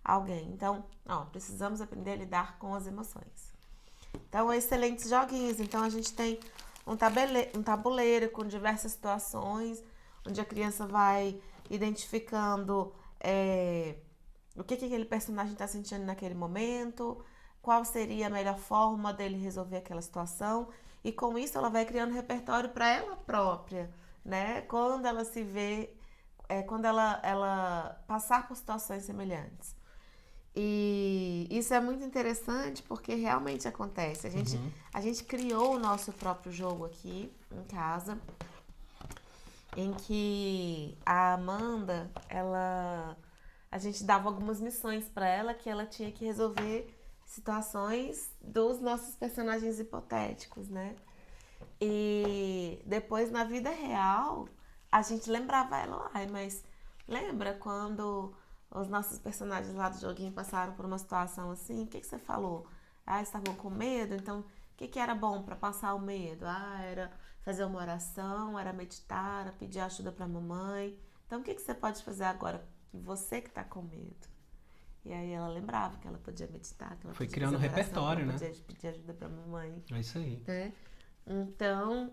alguém. Então, precisamos aprender a lidar com as emoções. Então, excelentes joguinhos. Então, a gente tem um tabuleiro com diversas situações, onde a criança vai identificando o que aquele personagem está sentindo naquele momento, qual seria a melhor forma dele resolver aquela situação, e com isso ela vai criando repertório para ela própria, né? Quando ela se vê, quando ela passar por situações semelhantes. E isso é muito interessante porque realmente acontece. A gente criou o nosso próprio jogo aqui em casa, em que a Amanda, a gente dava algumas missões para ela que ela tinha que resolver situações dos nossos personagens hipotéticos, né? E depois na vida real a gente lembrava ela, mas lembra quando os nossos personagens lá do joguinho passaram por uma situação assim? O que você falou? Estavam com medo? Então, o que era bom para passar o medo? Era fazer uma oração, era meditar, era pedir ajuda para a mamãe. Então, o que você pode fazer agora? Você que está com medo. E aí ela lembrava que ela podia meditar, que ela Foi podia criando fazer uma oração, repertório, que né? ela podia pedir ajuda para a mamãe. É isso aí. Né? Então,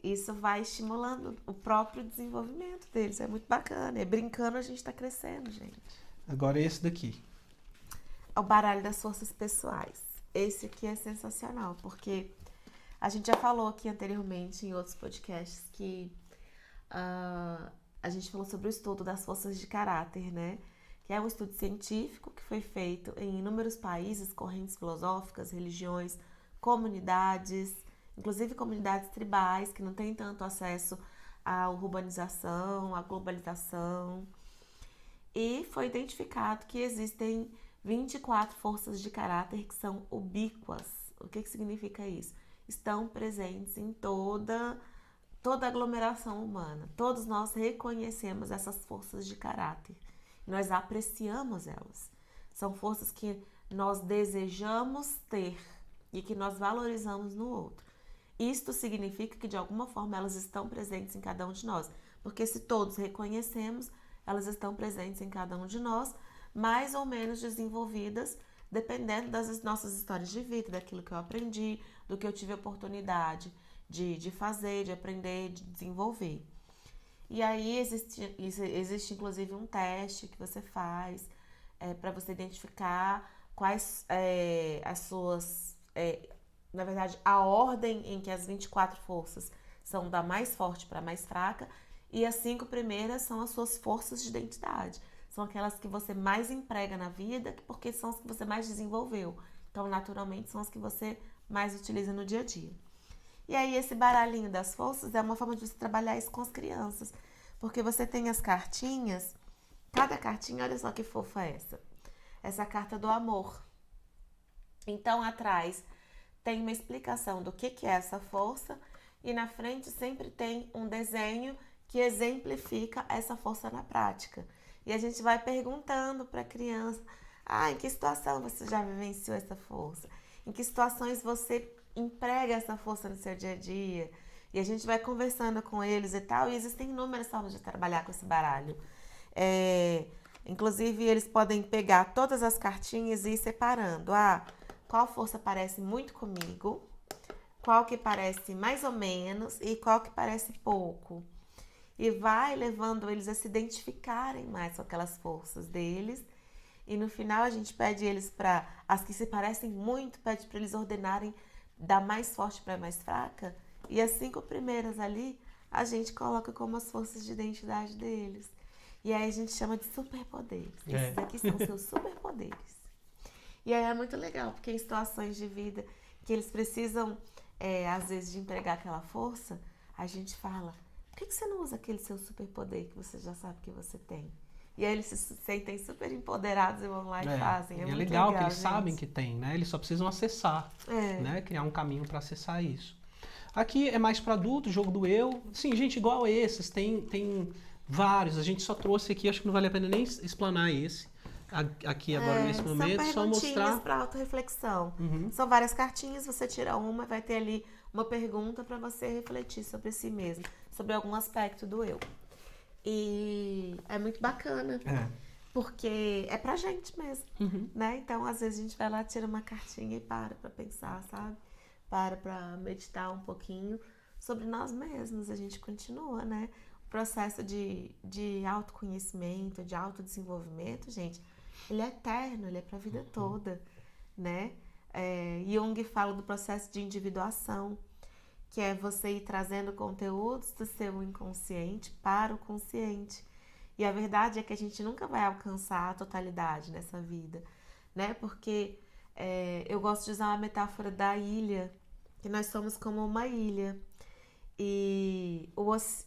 isso vai estimulando o próprio desenvolvimento deles. É muito bacana. E brincando a gente está crescendo, gente. Agora esse daqui. O baralho das forças pessoais. Esse aqui é sensacional, porque a gente já falou aqui anteriormente em outros podcasts que a gente falou sobre o estudo das forças de caráter, né? Que é um estudo científico que foi feito em inúmeros países, correntes filosóficas, religiões, comunidades, inclusive comunidades tribais que não têm tanto acesso à urbanização, à globalização. E foi identificado que existem 24 forças de caráter que são ubíquas. O que significa isso? Estão presentes em toda a aglomeração humana. Todos nós reconhecemos essas forças de caráter. Nós apreciamos elas. São forças que nós desejamos ter e que nós valorizamos no outro. Isto significa que, de alguma forma, elas estão presentes em cada um de nós. Porque se todos reconhecemos, elas estão presentes em cada um de nós, mais ou menos desenvolvidas, dependendo das nossas histórias de vida, daquilo que eu aprendi, do que eu tive a oportunidade de fazer, de aprender, de desenvolver. E aí existe inclusive um teste que você faz para você identificar quais as suas... na verdade, a ordem em que as 24 forças são da mais forte para a mais fraca, e as 5 primeiras são as suas forças de identidade. São aquelas que você mais emprega na vida, porque são as que você mais desenvolveu. Então, naturalmente, são as que você mais utiliza no dia a dia. E aí, esse baralhinho das forças é uma forma de você trabalhar isso com as crianças. Porque você tem as cartinhas, cada cartinha, olha só que fofa essa. Essa carta do amor. Então, atrás tem uma explicação do que é essa força e na frente sempre tem um desenho que exemplifica essa força na prática. E a gente vai perguntando para a criança, Em que situação você já vivenciou essa força? Em que situações você emprega essa força no seu dia a dia? E a gente vai conversando com eles e tal, e existem inúmeras formas de trabalhar com esse baralho. Inclusive, eles podem pegar todas as cartinhas e ir separando. Qual força parece muito comigo, qual que parece mais ou menos e qual que parece pouco. E vai levando eles a se identificarem mais com aquelas forças deles. E no final a gente pede eles para, as que se parecem muito, pede para eles ordenarem da mais forte para a mais fraca. E as 5 primeiras ali, a gente coloca como as forças de identidade deles. E aí a gente chama de superpoderes. Esses aqui são seus superpoderes. E aí é muito legal, porque em situações de vida que eles precisam, às vezes, de entregar aquela força, a gente fala, por que você não usa aquele seu superpoder que você já sabe que você tem? E aí eles se sentem super empoderados e vão lá e fazem. É muito legal que eles gente. sabem que tem, né? Eles só precisam acessar, né? Criar um caminho para acessar isso. Aqui é mais para adulto, jogo do eu. Sim, gente, igual a esses, tem vários. A gente só trouxe aqui, acho que não vale a pena nem explanar esse aqui agora nesse momento, só mostrar. São perguntinhas para autorreflexão. São várias cartinhas, você tira uma, vai ter ali uma pergunta para você refletir sobre si mesmo, sobre algum aspecto do eu. E é muito bacana, porque é pra gente mesmo, né? Então, às vezes a gente vai lá, tira uma cartinha e para pensar, sabe? Para meditar um pouquinho sobre nós mesmos. A gente continua, né? O processo de autoconhecimento, de autodesenvolvimento, gente, ele é eterno, ele é pra vida toda, né? Jung fala do processo de individuação, que é você ir trazendo conteúdos do seu inconsciente para o consciente. E a verdade é que a gente nunca vai alcançar a totalidade nessa vida, né? Porque eu gosto de usar uma metáfora da ilha, que nós somos como uma ilha. E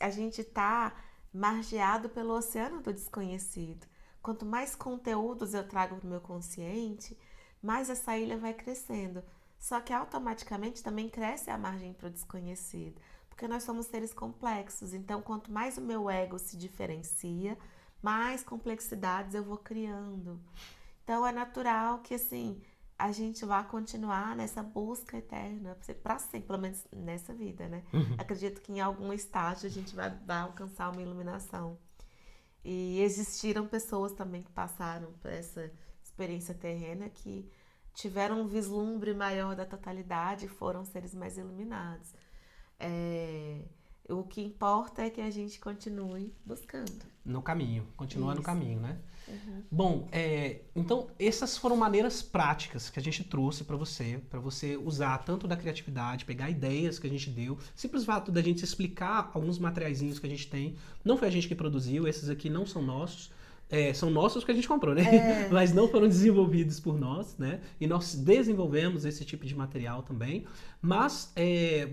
a gente está margeado pelo oceano do desconhecido. Quanto mais conteúdos eu trago para o meu consciente, mais essa ilha vai crescendo. Só que automaticamente também cresce a margem para o desconhecido, porque nós somos seres complexos. Então, quanto mais o meu ego se diferencia, mais complexidades eu vou criando. Então, é natural que, assim, a gente vá continuar nessa busca eterna, para sempre, pelo menos nessa vida, né? Acredito que em algum estágio a gente vai alcançar uma iluminação. E existiram pessoas também que passaram por essa experiência terrena que tiveram um vislumbre maior da totalidade e foram seres mais iluminados. O que importa é que a gente continue buscando. No caminho, continua no caminho, né? Bom, então essas foram maneiras práticas que a gente trouxe para você usar tanto da criatividade, pegar ideias que a gente deu, simples fato da gente explicar alguns materiaizinhos que a gente tem. Não foi a gente que produziu, esses aqui não são nossos. São nossos que a gente comprou, né? Mas não foram desenvolvidos por nós, né? E nós desenvolvemos esse tipo de material também. Mas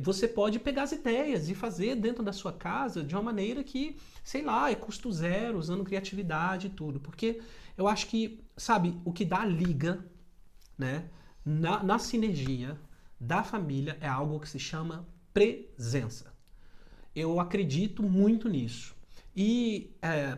você pode pegar as ideias e fazer dentro da sua casa de uma maneira que, sei lá, é custo zero, usando criatividade e tudo. Porque eu acho que, sabe, o que dá liga, né? Na sinergia da família é algo que se chama presença. Eu acredito muito nisso. E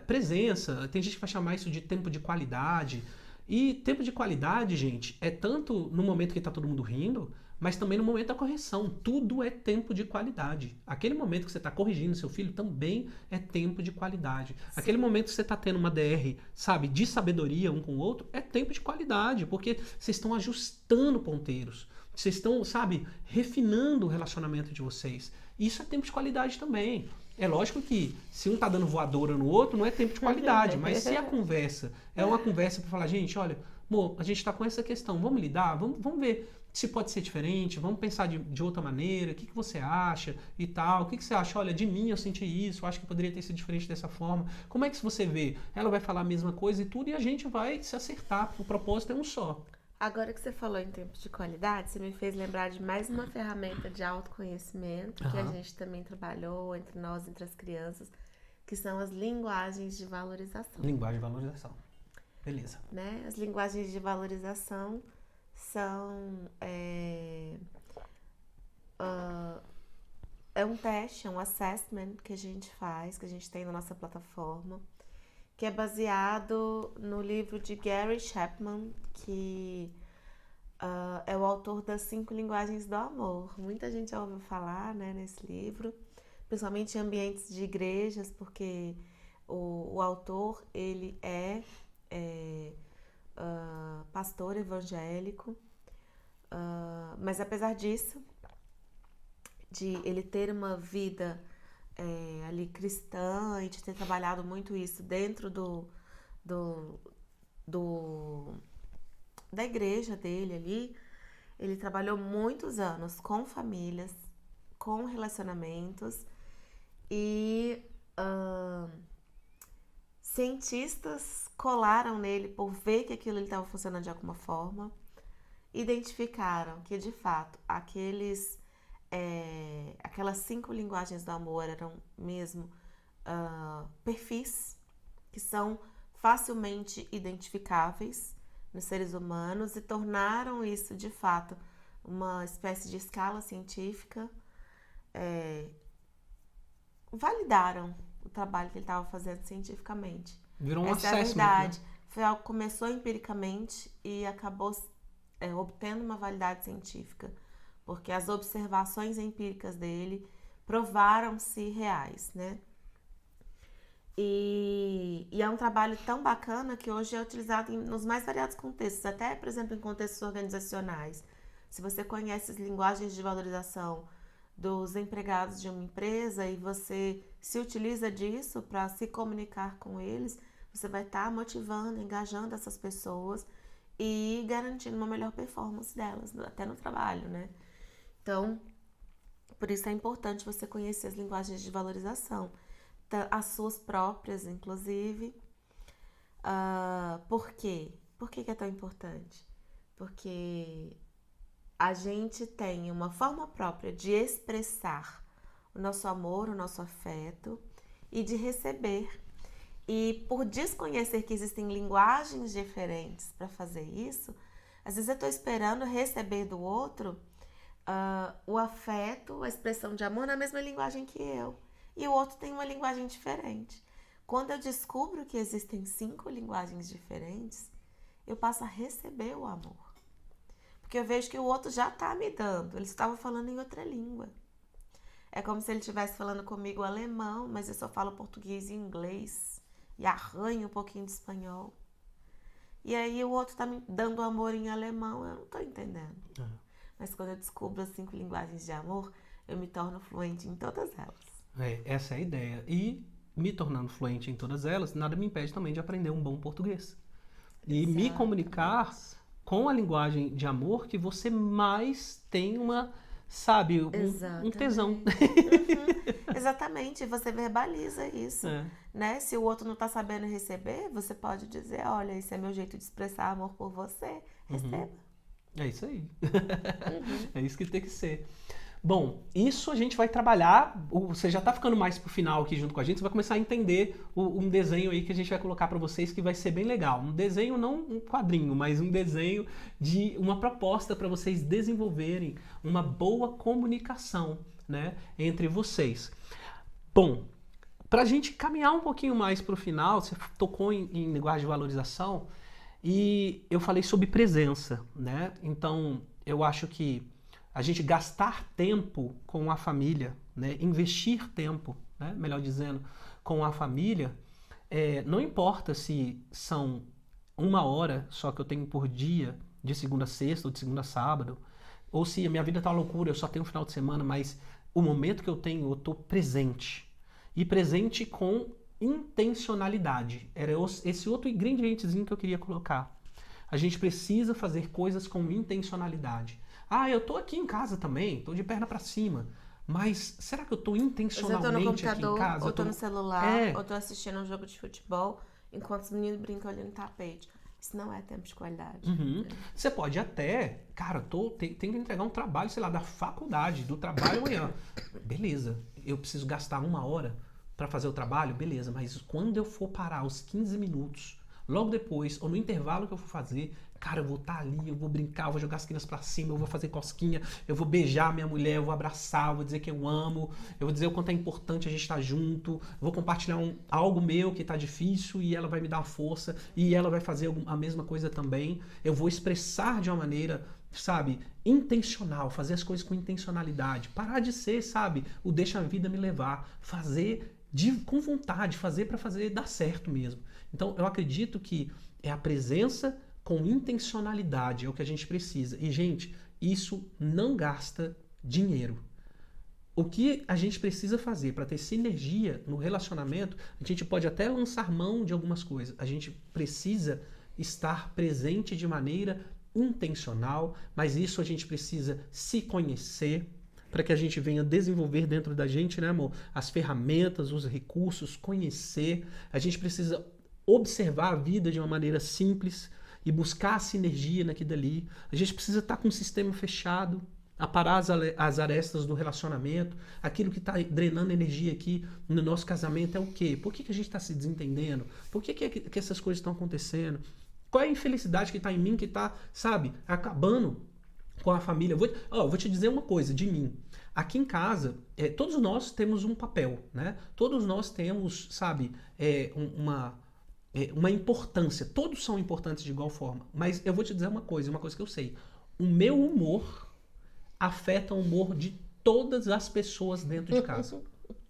presença, tem gente que vai chamar isso de tempo de qualidade. E tempo de qualidade, gente, é tanto no momento que tá todo mundo rindo, mas também no momento da correção. Tudo é tempo de qualidade. Aquele momento que você está corrigindo seu filho também é tempo de qualidade. Sim. Aquele momento que você está tendo uma DR, sabe, de sabedoria um com o outro, é tempo de qualidade, porque vocês estão ajustando ponteiros. Vocês estão, sabe, refinando o relacionamento de vocês. Isso é tempo de qualidade também. É lógico que se um tá dando voadora no outro, não é tempo de qualidade, mas se a conversa é uma conversa para falar, gente, olha, amor, a gente tá com essa questão, vamos lidar, vamos ver se pode ser diferente, vamos pensar de outra maneira, o que você acha e tal, o que você acha, olha, de mim eu senti isso, eu acho que poderia ter sido diferente dessa forma, como é que você vê? Ela vai falar a mesma coisa e tudo, e a gente vai se acertar, o propósito é um só. Agora que você falou em tempo de qualidade, você me fez lembrar de mais uma ferramenta de autoconhecimento que a gente também trabalhou entre nós, entre as crianças, que são as linguagens de valorização. Linguagem de valorização. Beleza. Né? As linguagens de valorização são... é um teste, é um assessment que a gente faz, que a gente tem na nossa plataforma, que é baseado no livro de Gary Chapman, que é o autor das 5 Linguagens do Amor. Muita gente já ouviu falar, né, nesse livro, principalmente em ambientes de igrejas, porque o autor, ele é pastor evangélico, mas apesar disso, de ele ter uma vida ali cristã e de ter trabalhado muito isso dentro da igreja dele ali, ele trabalhou muitos anos com famílias, com relacionamentos e cientistas colaram nele por ver que aquilo estava funcionando de alguma forma, identificaram que de fato aquelas 5 linguagens do amor eram mesmo perfis que são facilmente identificáveis nos seres humanos e tornaram isso de fato uma espécie de escala científica, validaram o trabalho que ele estava fazendo cientificamente. Virou um Essa é a assessment, verdade. né? Foi algo que começou empiricamente e acabou obtendo uma validade científica, porque as observações empíricas dele provaram-se reais, né? E é um trabalho tão bacana que hoje é utilizado nos mais variados contextos, até, por exemplo, em contextos organizacionais. Se você conhece as linguagens de valorização dos empregados de uma empresa e você se utiliza disso para se comunicar com eles, você vai estar motivando, engajando essas pessoas e garantindo uma melhor performance delas, até no trabalho, né? Então, por isso é importante você conhecer as linguagens de valorização, as suas próprias, inclusive. Por quê? Por que é tão importante? Porque a gente tem uma forma própria de expressar o nosso amor, o nosso afeto e de receber. E por desconhecer que existem linguagens diferentes para fazer isso, às vezes eu estou esperando receber do outro o afeto, a expressão de amor na mesma linguagem que eu. E o outro tem uma linguagem diferente. Quando eu descubro que existem 5 linguagens diferentes, eu passo a receber o amor. Porque eu vejo que o outro já está me dando, ele estava falando em outra língua. É como se ele estivesse falando comigo alemão, mas eu só falo português e inglês. E arranho um pouquinho de espanhol. E aí o outro está me dando amor em alemão, eu não estou entendendo. Mas quando eu descubro as 5 linguagens de amor, eu me torno fluente em todas elas. Essa é a ideia. E me tornando fluente em todas elas, nada me impede também de aprender um bom português. E me comunicar com a linguagem de amor que você mais tem uma, sabe, um tesão. Uhum. Exatamente, você verbaliza isso, né? Se o outro não está sabendo receber, você pode dizer, olha, esse é meu jeito de expressar amor por você, receba. É isso aí. É isso que tem que ser. Bom, isso a gente vai trabalhar, você já está ficando mais pro final aqui junto com a gente, você vai começar a entender um desenho aí que a gente vai colocar para vocês que vai ser bem legal. Um desenho, não um quadrinho, mas um desenho de uma proposta para vocês desenvolverem uma boa comunicação, né, entre vocês. Bom, para a gente caminhar um pouquinho mais pro final, você tocou em linguagem de valorização e eu falei sobre presença, né? Então, eu acho que a gente gastar tempo com a família, né? Investir tempo, né? Melhor dizendo, com a família, não importa se são 1 hora só que eu tenho por dia, de segunda a sexta ou de segunda a sábado, ou se a minha vida tá uma loucura, eu só tenho um final de semana, mas o momento que eu tenho, eu tô presente. E presente com intencionalidade. Era esse outro ingredientezinho que eu queria colocar. A gente precisa fazer coisas com intencionalidade. Eu tô aqui em casa também, tô de perna para cima. Mas será que eu tô intencionalmente aqui em casa? Ou tô no celular, ou tô assistindo um jogo de futebol, enquanto os meninos brincam ali no tapete. Isso não é tempo de qualidade. Você pode até, cara, tenho que entregar um trabalho, sei lá, da faculdade, do trabalho amanhã. Beleza, eu preciso gastar 1 hora para fazer o trabalho? Beleza, mas quando eu for parar os 15 minutos, logo depois, ou no intervalo que eu for fazer, Cara, eu vou estar ali, eu vou brincar, eu vou jogar as crianças pra cima, eu vou fazer cosquinha, eu vou beijar minha mulher, eu vou abraçar, eu vou dizer que eu amo, eu vou dizer o quanto é importante a gente estar junto, eu vou compartilhar algo meu que tá difícil e ela vai me dar força e ela vai fazer a mesma coisa também. Eu vou expressar de uma maneira, sabe, intencional, fazer as coisas com intencionalidade, parar de ser, sabe, o deixa a vida me levar, fazer com vontade, fazer para fazer dar certo mesmo. Então, eu acredito que é a presença com intencionalidade, é o que a gente precisa. E, gente, isso não gasta dinheiro. O que a gente precisa fazer para ter sinergia no relacionamento, a gente pode até lançar mão de algumas coisas. A gente precisa estar presente de maneira intencional, mas isso a gente precisa se conhecer para que a gente venha desenvolver dentro da gente, né, amor? As ferramentas, os recursos, conhecer. A gente precisa observar a vida de uma maneira simples e buscar a sinergia naquilo dali. A gente precisa estar com o sistema fechado, aparar as arestas do relacionamento. Aquilo que está drenando energia aqui no nosso casamento é o quê? Por que a gente está se desentendendo? Por que essas coisas estão acontecendo? Qual é a infelicidade que está em mim que está, sabe, acabando com a família? Vou te dizer uma coisa de mim. Aqui em casa, todos nós temos um papel, né? Todos nós temos, sabe, uma importância. Todos são importantes de igual forma. Mas eu vou te dizer uma coisa que eu sei. O meu humor afeta o humor de todas as pessoas dentro de casa.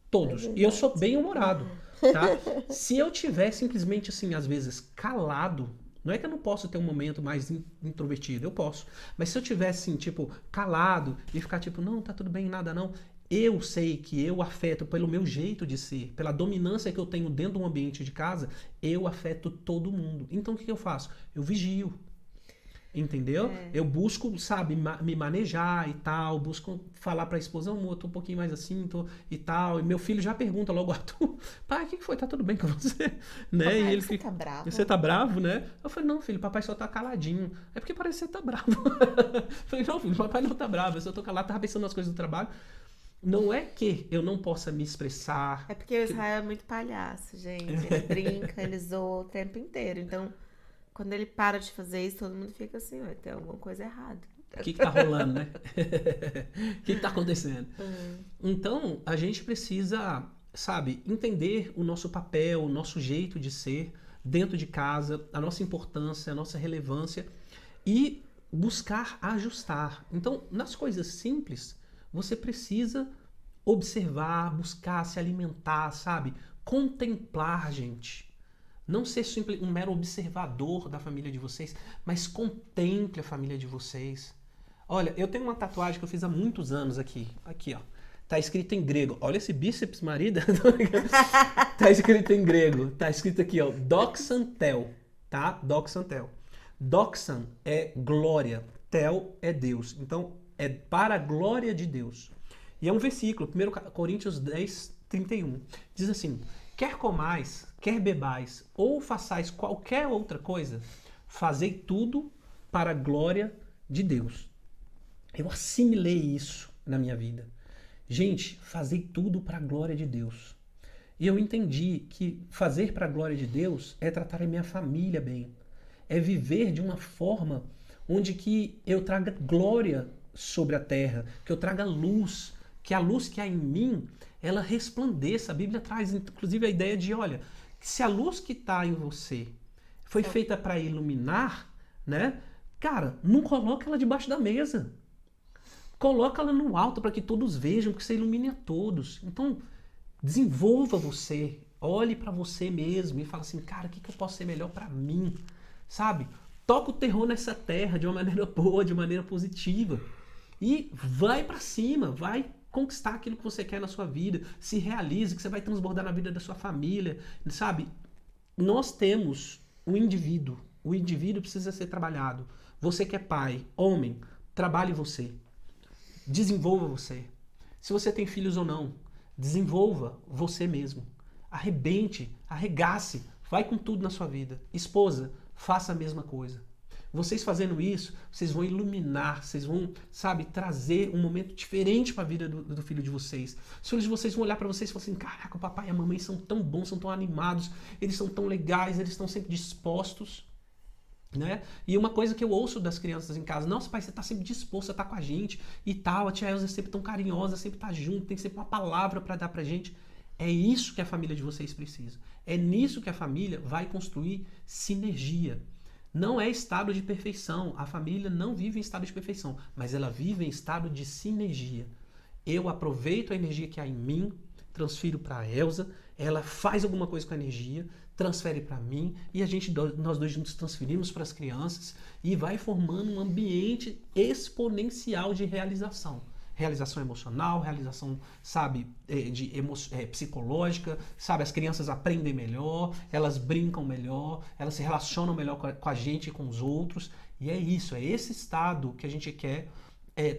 Todos. E eu sou bem humorado, tá? Se eu tiver simplesmente assim, às vezes, calado, não é que eu não posso ter um momento mais introvertido, eu posso. Mas se eu tiver assim, tipo, calado e ficar tipo, não, tá tudo bem, nada não. Eu sei que eu afeto pelo meu jeito de ser, pela dominância que eu tenho dentro do ambiente de casa, eu afeto todo mundo. Então o que eu faço? Eu vigio. Entendeu? Eu busco, sabe, me manejar e tal, busco falar pra esposa, amor, tô um pouquinho mais assim, e tal. E meu filho já pergunta logo, Arthur, pai, o que foi? Tá tudo bem com você? Né? Papai, e ele você tá bravo? Você tá bravo, né? Eu falei, não, filho, papai só tá caladinho. É porque parece que você tá bravo. Eu falei, não, filho, papai não tá bravo, eu só tô calado, tava pensando nas coisas do trabalho. Não é que eu não possa me expressar. É porque o Israel é muito palhaço, gente. Ele brinca, ele zoa o tempo inteiro. Então, quando ele para de fazer isso, todo mundo fica assim, ó, tem alguma coisa errada. O que tá rolando, né? O que tá acontecendo? Então, a gente precisa, sabe, entender o nosso papel, o nosso jeito de ser dentro de casa, a nossa importância, a nossa relevância e buscar ajustar. Então, nas coisas simples, você precisa observar, buscar, se alimentar, sabe? Contemplar, gente. Não ser simplesmente um mero observador da família de vocês, mas contemple a família de vocês. Olha, eu tenho uma tatuagem que eu fiz há muitos anos aqui. Aqui, ó. Tá escrito em grego. Olha esse bíceps, marida. Tá escrito em grego. Tá escrito aqui, ó. Doxan tel. Tá? Doxan tel. Doxan é glória. Tel é Deus. Então, é para a glória de Deus. E é um versículo, 1 Coríntios 10, 31. Diz assim: quer comais, quer bebais, ou façais qualquer outra coisa, fazei tudo para a glória de Deus. Eu assimilei isso na minha vida. Gente, fazei tudo para a glória de Deus. E eu entendi que fazer para a glória de Deus é tratar a minha família bem. É viver de uma forma onde que eu traga glória sobre a terra, que eu traga luz, que a luz que há em mim, ela resplandeça. A Bíblia traz, inclusive, a ideia de, olha, se a luz que está em você foi feita para iluminar, né? Cara, não coloca ela debaixo da mesa. Coloca ela no alto para que todos vejam, que você ilumine a todos. Então, desenvolva você, olhe para você mesmo e fala assim, cara, o que eu posso ser melhor para mim? Sabe? Toca o terror nessa terra de uma maneira boa, de maneira positiva. E vai para cima, vai conquistar aquilo que você quer na sua vida, se realize, que você vai transbordar na vida da sua família, sabe? Nós temos o indivíduo precisa ser trabalhado. Você que é pai, homem, trabalhe você, desenvolva você. Se você tem filhos ou não, desenvolva você mesmo, arrebente, arregace, vai com tudo na sua vida. Esposa, faça a mesma coisa. Vocês fazendo isso, vocês vão iluminar, vocês vão, sabe, trazer um momento diferente para a vida do filho de vocês. Os filhos de vocês vão olhar para vocês e falar assim, caraca, o papai e a mamãe são tão bons, são tão animados, eles são tão legais, eles estão sempre dispostos. Né? E uma coisa que eu ouço das crianças em casa, nossa, pai, você tá sempre disposto a estar com a gente e tal, a tia Elza é sempre tão carinhosa, sempre tá junto, tem sempre uma palavra para dar pra gente. É isso que a família de vocês precisa. É nisso que a família vai construir sinergia. Não é estado de perfeição. A família não vive em estado de perfeição, mas ela vive em estado de sinergia. Eu aproveito a energia que há em mim, transfiro para a Elza, ela faz alguma coisa com a energia, transfere para mim e nós dois juntos transferimos para as crianças e vai formando um ambiente exponencial de realização. Realização emocional, realização, sabe, psicológica, sabe, as crianças aprendem melhor, elas brincam melhor, elas se relacionam melhor com a gente e com os outros. E é isso, é esse estado que a gente quer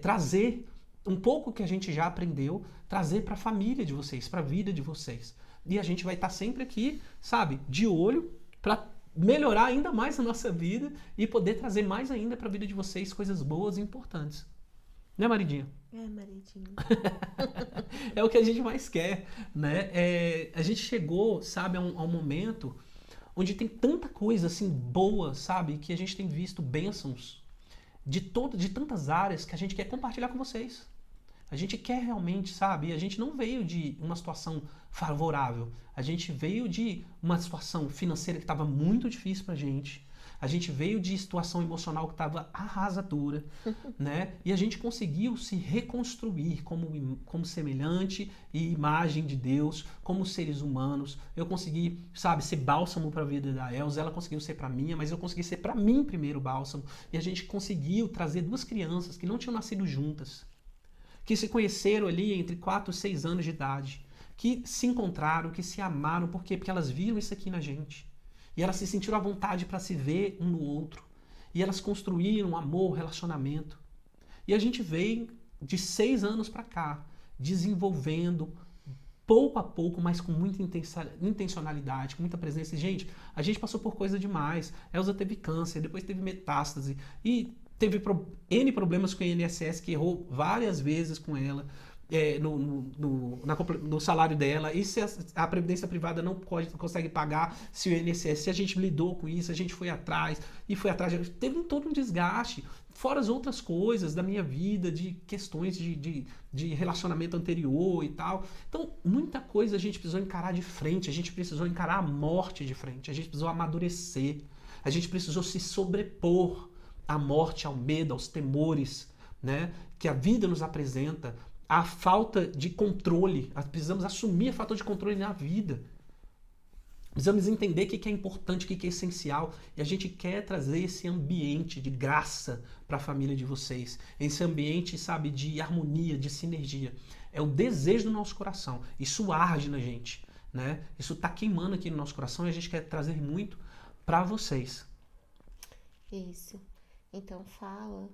trazer um pouco que a gente já aprendeu, trazer para a família de vocês, para a vida de vocês. E a gente vai estar sempre aqui, sabe, de olho para melhorar ainda mais a nossa vida e poder trazer mais ainda para a vida de vocês coisas boas e importantes. Né, Maridinha? É, Maridinha. É o que a gente mais quer, né? A gente chegou, sabe, a um momento onde tem tanta coisa assim boa, sabe, que a gente tem visto bênçãos de tantas áreas que a gente quer compartilhar com vocês. A gente quer realmente, sabe? A gente não veio de uma situação favorável. A gente veio de uma situação financeira que estava muito difícil pra gente. A gente veio de situação emocional que estava arrasadora, né? E a gente conseguiu se reconstruir como semelhante e imagem de Deus, como seres humanos. Eu consegui, sabe, ser bálsamo para a vida da Elza, ela conseguiu ser para minha, mas eu consegui ser para mim primeiro bálsamo. E a gente conseguiu trazer duas crianças que não tinham nascido juntas, que se conheceram ali entre 4 e 6 anos de idade, que se encontraram, que se amaram. Por quê? Porque elas viram isso aqui na gente. E elas se sentiram à vontade para se ver um no outro. E elas construíram amor, relacionamento. E a gente veio de 6 anos para cá, desenvolvendo pouco a pouco, mas com muita intencionalidade, com muita presença. E, gente, a gente passou por coisa demais. Elza teve câncer, depois teve metástase. E teve N problemas com o INSS, que errou várias vezes com ela. No salário dela, e se a previdência privada não consegue pagar, se o INSS, se a gente lidou com isso, a gente foi atrás, teve todo um desgaste, fora as outras coisas da minha vida, de questões de relacionamento anterior e tal. Então, muita coisa a gente precisou encarar de frente, a gente precisou encarar a morte de frente, a gente precisou amadurecer, a gente precisou se sobrepor à morte, ao medo, aos temores, né, que a vida nos apresenta, a falta de controle. Precisamos assumir a falta de controle na vida. Precisamos entender o que é importante, o que é essencial. E a gente quer trazer esse ambiente de graça para a família de vocês. Esse ambiente, sabe, de harmonia, de sinergia. É o desejo do nosso coração. Isso arde na gente, né? Isso está queimando aqui no nosso coração e a gente quer trazer muito para vocês. Isso. Então fala...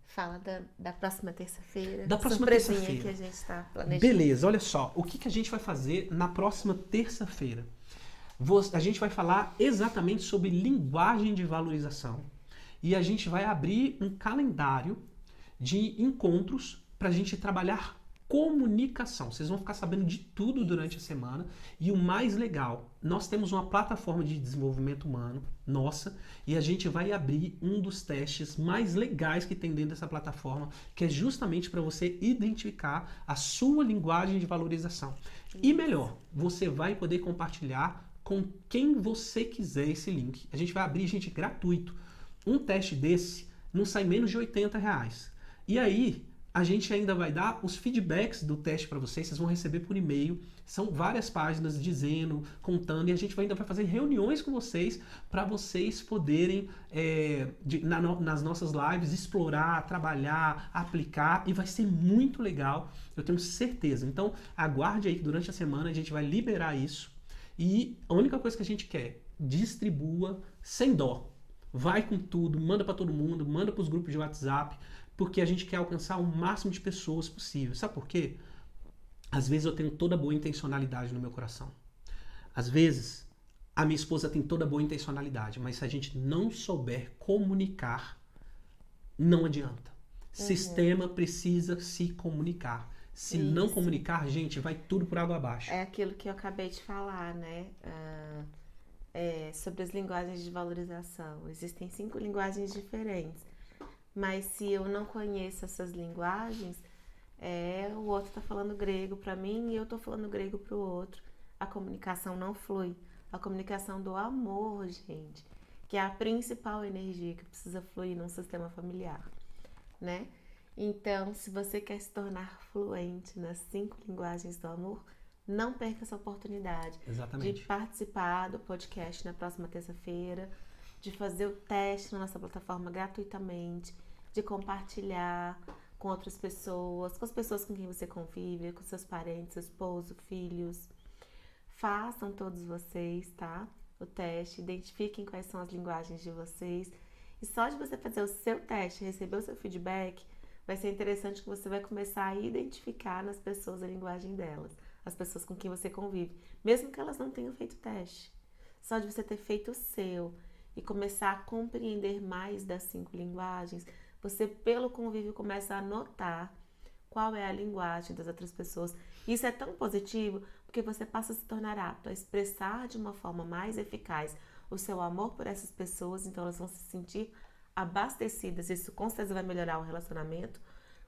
Fala da próxima terça-feira. Da próxima terça-feira. Que a gente está planejando. Beleza, olha só. O que a gente vai fazer na próxima terça-feira? A gente vai falar exatamente sobre linguagem de valorização. E a gente vai abrir um calendário de encontros para a gente trabalhar comunicação. Vocês vão ficar sabendo de tudo durante a semana. E o mais legal, nós temos uma plataforma de desenvolvimento humano, nossa, e a gente vai abrir um dos testes mais legais que tem dentro dessa plataforma, que é justamente para você identificar a sua linguagem de valorização. E melhor, você vai poder compartilhar com quem você quiser esse link. A gente vai abrir, gente, gratuito. Um teste desse não sai menos de R$80. E aí, a gente ainda vai dar os feedbacks do teste para vocês vão receber por e-mail. São várias páginas dizendo, contando, e a gente ainda vai fazer reuniões com vocês para vocês poderem, nas nossas lives, explorar, trabalhar, aplicar, e vai ser muito legal, eu tenho certeza. Então, aguarde aí que durante a semana a gente vai liberar isso, e a única coisa que a gente quer, distribua sem dó. Vai com tudo, manda para todo mundo, manda para os grupos de WhatsApp, porque a gente quer alcançar o máximo de pessoas possível. Sabe por quê? Às vezes eu tenho toda boa intencionalidade no meu coração. Às vezes a minha esposa tem toda boa intencionalidade, mas se a gente não souber comunicar, não adianta. Sistema precisa se comunicar. Se não comunicar, gente, vai tudo por água abaixo. É aquilo que eu acabei de falar, né? sobre as linguagens de valorização. Existem 5 linguagens diferentes, mas se eu não conheço essas linguagens, o outro está falando grego para mim e eu estou falando grego para o outro. A comunicação não flui. A comunicação do amor, gente, que é a principal energia que precisa fluir num sistema familiar, né? Então, se você quer se tornar fluente nas 5 linguagens do amor, não perca essa oportunidade. Exatamente. De participar do podcast na próxima terça-feira, de fazer o teste na nossa plataforma gratuitamente, de compartilhar com outras pessoas, com as pessoas com quem você convive, com seus parentes, esposo, filhos. Façam todos vocês, tá? O teste, identifiquem quais são as linguagens de vocês. E só de você fazer o seu teste, receber o seu feedback, vai ser interessante que você vai começar a identificar nas pessoas a linguagem delas, as pessoas com quem você convive, mesmo que elas não tenham feito teste. Só de você ter feito o seu e começar a compreender mais das 5 linguagens, você, pelo convívio, começa a notar qual é a linguagem das outras pessoas. Isso é tão positivo porque você passa a se tornar apto a expressar de uma forma mais eficaz o seu amor por essas pessoas, então elas vão se sentir abastecidas. Isso com certeza vai melhorar o relacionamento,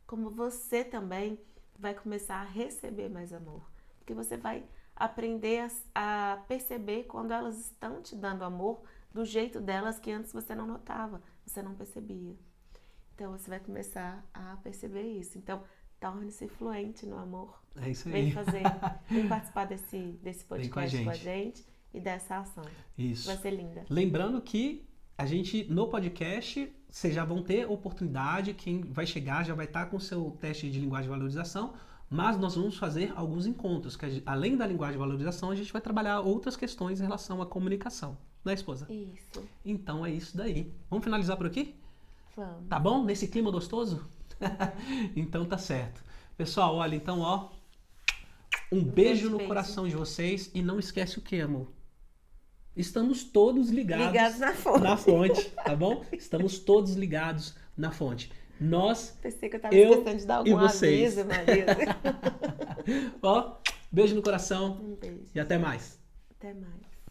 como você também vai começar a receber mais amor, porque você vai aprender a perceber quando elas estão te dando amor do jeito delas que antes você não notava, você não percebia. Então você vai começar a perceber isso. Então torne-se fluente no amor. É isso aí. Vem participar desse podcast com a gente e dessa ação. Isso. Vai ser linda. Lembrando que a gente, no podcast, vocês já vão ter oportunidade, quem vai chegar já vai estar com o seu teste de linguagem de valorização, mas nós vamos fazer alguns encontros, que além da linguagem de valorização, a gente vai trabalhar outras questões em relação à comunicação. Né, esposa? Isso. Então é isso daí. Vamos finalizar por aqui? Vamos. Tá bom? Nesse clima gostoso? Então tá certo. Pessoal, olha, então, ó, um beijo no coração de vocês e não esquece o que, amor? Estamos todos ligados na fonte, tá bom? Estamos todos ligados na fonte. Nós, pensei que eu tava esquecendo de dar algum vocês. aviso, Marisa. Ó, beijo no coração. Um beijo. E até mais. Até mais.